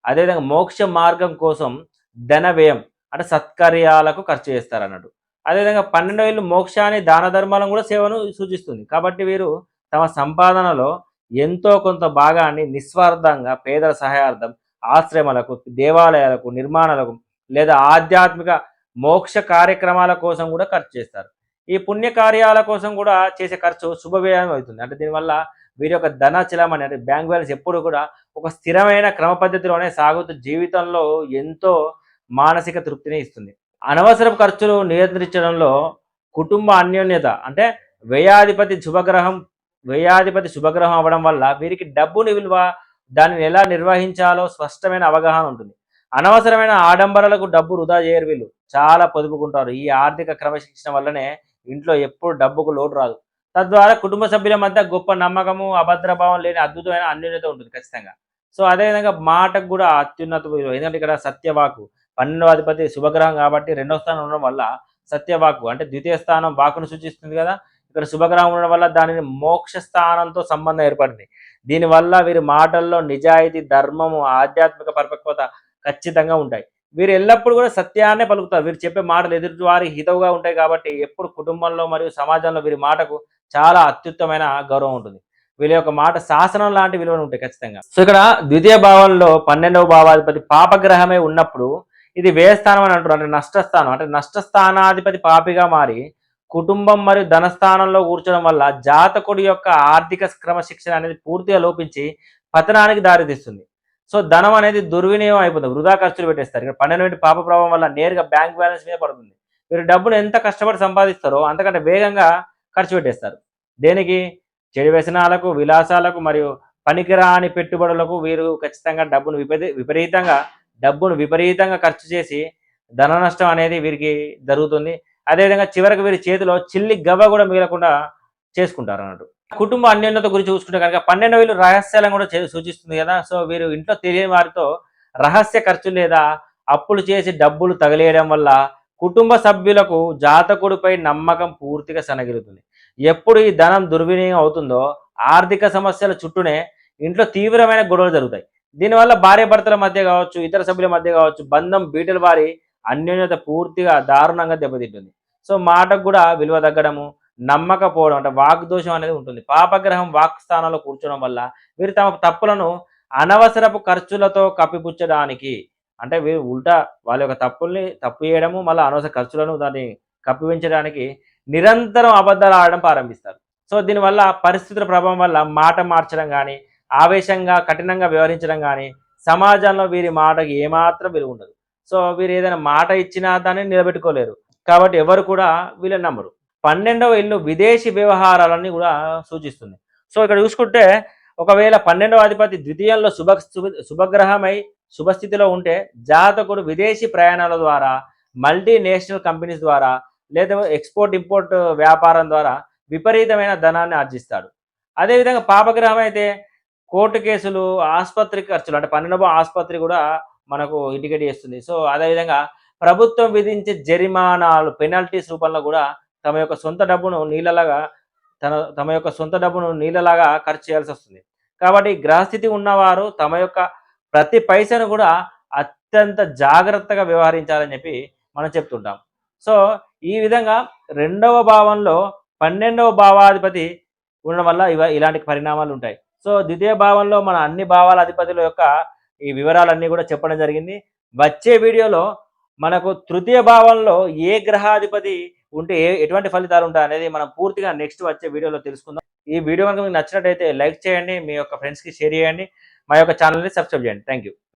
అదేవిధంగా మోక్ష మార్గం కోసం ధన వ్యయం, అంటే సత్కార్యాలకు ఖర్చు చేస్తారు అన్నట్టు. అదేవిధంగా 12వ ఇల్లు మోక్షాన్ని, దాన ధర్మాలను కూడా సేవను సూచిస్తుంది. కాబట్టి వీరు తమ సంపాదనలో ఎంతో కొంత భాగాన్ని నిస్వార్థంగా పేదల సహాయార్థం, ఆశ్రమాలకు, దేవాలయాలకు నిర్మాణాలకు లేదా ఆధ్యాత్మిక మోక్ష కార్యక్రమాల కోసం కూడా ఖర్చు చేస్తారు. ఈ పుణ్య కార్యాల కోసం కూడా చేసే ఖర్చు శుభవ్యయం అవుతుంది. అంటే దీనివల్ల వీరి యొక్క ధన చలమని, అంటే బ్యాంక్ బ్యాలెన్స్ ఎప్పుడు కూడా ఒక స్థిరమైన క్రమ పద్ధతిలోనే సాగుతూ జీవితంలో ఎంతో మానసిక తృప్తిని ఇస్తుంది. అనవసరపు ఖర్చులు నియంత్రించడంలో కుటుంబ అన్యోన్యత, అంటే వ్యయాధిపతి శుభగ్రహం అవ్వడం వల్ల వీరికి డబ్బుని విలువ, దానిని ఎలా నిర్వహించాలో స్పష్టమైన అవగాహన ఉంటుంది. అనవసరమైన ఆడంబరాలకు డబ్బు వృధా చేయరు వీళ్ళు. చాలా పొదుపుకుంటారు. ఈ ఆర్థిక క్రమశిక్షణ వల్లనే ఇంట్లో ఎప్పుడు డబ్బుకు లోటు రాదు. తద్వారా కుటుంబ సభ్యుల మధ్య గొప్ప నమ్మకము, అభద్రభావం లేని అద్భుతమైన అన్యోన్యత ఉంటుంది ఖచ్చితంగా. సో అదేవిధంగా మాటకు కూడా అత్యున్నత విలువ. ఎందుకంటే ఇక్కడ సత్యవాకు 12వ అధిపతి శుభగ్రహం కాబట్టి రెండవ స్థానం ఉండడం వల్ల సత్యవాకు అంటే ద్వితీయ స్థానం వాకును సూచిస్తుంది కదా. ఇక్కడ శుభగ్రహం ఉండడం వల్ల దానిని మోక్ష స్థానంతో సంబంధం ఏర్పడింది. దీనివల్ల వీరి మాటల్లో నిజాయితీ, ధర్మము, ఆధ్యాత్మిక పరిపక్వత ఖచ్చితంగా ఉంటాయి. వీరు ఎల్లప్పుడూ కూడా సత్యాన్నే పలుకుతారు. వీరు చెప్పే మాటలు ఎదుటివారి హితవుగా ఉంటాయి కాబట్టి ఎప్పుడు కుటుంబంలో మరియు సమాజంలో వీరి మాటకు చాలా అత్యుత్తమైన గౌరవం ఉంటుంది. వీళ్ళ యొక్క మాట శాసనం లాంటి విలువలు ఉంటాయి ఖచ్చితంగా. సో ఇక్కడ ద్వితీయ భావంలో 12వ భావాధిపతి పాపగ్రహమే ఉన్నప్పుడు ఇది వ్యయస్థానం అని అంటారు. అంటే నష్టస్థానం. అంటే నష్టస్థానాధిపతి పాపిగా మారి కుటుంబం మరియు ధనస్థానంలో కూర్చోవడం వల్ల జాతకుడి యొక్క ఆర్థిక క్రమశిక్షణ అనేది పూర్తిగా లోపించి పతనానికి దారితీస్తుంది. సో ధనం అనేది దుర్వినియోగం అయిపోతుంది. వృధా ఖర్చులు పెట్టేస్తారు. ఇక్కడ 12 పాప ప్రభావం వల్ల నేరుగా బ్యాంక్ బ్యాలెన్స్ మీద పడుతుంది. మీరు డబ్బును ఎంత కష్టపడి సంపాదిస్తారో అంతకంటే వేగంగా ఖర్చు పెట్టేస్తారు. దేనికి? చెడు వ్యసనాలకు, విలాసాలకు మరియు పనికిరాని పెట్టుబడులకు వీరు ఖచ్చితంగా డబ్బును విపరీతంగా ఖర్చు చేసి ధన నష్టం అనేది వీరికి జరుగుతుంది. అదేవిధంగా చివరికి వీరి చేతిలో చిల్లి గవ్వ కూడా మిగలకుండా చేసుకుంటారు అన్నట్టు. కుటుంబ అన్యోన్యత గురించి చూసుకుంటే కనుక 12వ ఇల్లు రహస్యాలను కూడా సూచిస్తుంది కదా. సో వీరు ఇంట్లో తెలియని వారితో రహస్య ఖర్చు లేదా అప్పులు చేసి డబ్బులు తగిలేయడం వల్ల కుటుంబ సభ్యులకు జాతకుడిపై నమ్మకం పూర్తిగా సన్నగిలుతుంది. ఎప్పుడు ఈ ధనం దుర్వినియోగం అవుతుందో ఆర్థిక సమస్యల చుట్టూనే ఇంట్లో తీవ్రమైన గొడవలు జరుగుతాయి. దీనివల్ల భార్యాభర్తల మధ్య కావచ్చు, ఇతర సభ్యుల మధ్య కావచ్చు, బంధం బీటల వారి అన్యోన్యత పూర్తిగా దారుణంగా దెబ్బతింటుంది. సో మాటకు కూడా విలువ తగ్గడము, నమ్మకపోవడం అంటే వాగ్దోషం అనేది ఉంటుంది. పాపగ్రహం వాక్ స్థానంలో కూర్చోవడం వల్ల వీరు తమ తప్పులను అనవసరపు ఖర్చులతో కప్పిపుచ్చడానికి, అంటే వీరు ఉల్టా వాళ్ళ యొక్క తప్పు చేయడము, మళ్ళీ అనవసర ఖర్చులను దాన్ని కప్పిపించడానికి నిరంతరం అబద్ధాలు ఆడడం ప్రారంభిస్తారు. సో దీనివల్ల పరిస్థితుల ప్రభావం వల్ల మాట మార్చడం కానీ, ఆవేశంగా కఠినంగా వ్యవహరించడం కానీ సమాజంలో వీరి మాటకి ఏమాత్రం విలువ ఉండదు. సో వీరు ఏదైనా మాట ఇచ్చినా దాన్ని నిలబెట్టుకోలేరు. కాబట్టి ఎవరు కూడా వీళ్ళని నమ్మరు. 12వ ఇల్లు విదేశీ వ్యవహారాలని కూడా సూచిస్తుంది. సో ఇక్కడ చూసుకుంటే ఒకవేళ 12వ అధిపతి ద్వితీయంలో శుభగ్రహమై శుభస్థితిలో ఉంటే జాతకుడు విదేశీ ప్రయాణాల ద్వారా, మల్టీనేషనల్ కంపెనీస్ ద్వారా లేదా ఎక్స్పోర్ట్ ఇంపోర్ట్ వ్యాపారం ద్వారా విపరీతమైన ధనాన్ని ఆర్జిస్తాడు. అదేవిధంగా పాపగ్రహం అయితే కోర్టు కేసులు, ఆసుపత్రి ఖర్చులు, అంటే 12వ ఆసుపత్రి కూడా మనకు ఇండికేట్ చేస్తుంది. సో అదేవిధంగా ప్రభుత్వం విధించే జరిమానాలు, పెనాల్టీస్ రూపంలో కూడా తమ యొక్క సొంత డబ్బును నీళ్ళలాగా ఖర్చు చేయాల్సి వస్తుంది. కాబట్టి గ్రహస్థితి ఉన్నవారు తమ యొక్క ప్రతి పైసను కూడా అత్యంత జాగ్రత్తగా వ్యవహరించాలని చెప్పి మనం చెప్తుంటాం. సో ఈ విధంగా 2వ భావంలో 12వ భావాధిపతి ఉండడం వల్ల ఇలాంటి పరిణామాలు ఉంటాయి. సో ద్వితీయ భావంలో మన అన్ని భావాల అధిపతుల యొక్క ఈ వివరాలన్నీ కూడా చెప్పడం జరిగింది. వచ్చే వీడియోలో మనకు తృతీయ భావంలో ఏ గ్రహాధిపతి ఉంటే ఎటువంటి ఫలితాలు ఉంటాయి అనేది మనం పూర్తిగా నెక్స్ట్ వచ్చే వీడియోలో తెలుసుకుందాం. ఈ వీడియో కనుక మీకు నచ్చినట్టయితే లైక్ చేయండి, మీ యొక్క ఫ్రెండ్స్కి షేర్ చేయండి, మా యొక్క ఛానల్ని సబ్స్క్రైబ్ చేయండి. Thank you.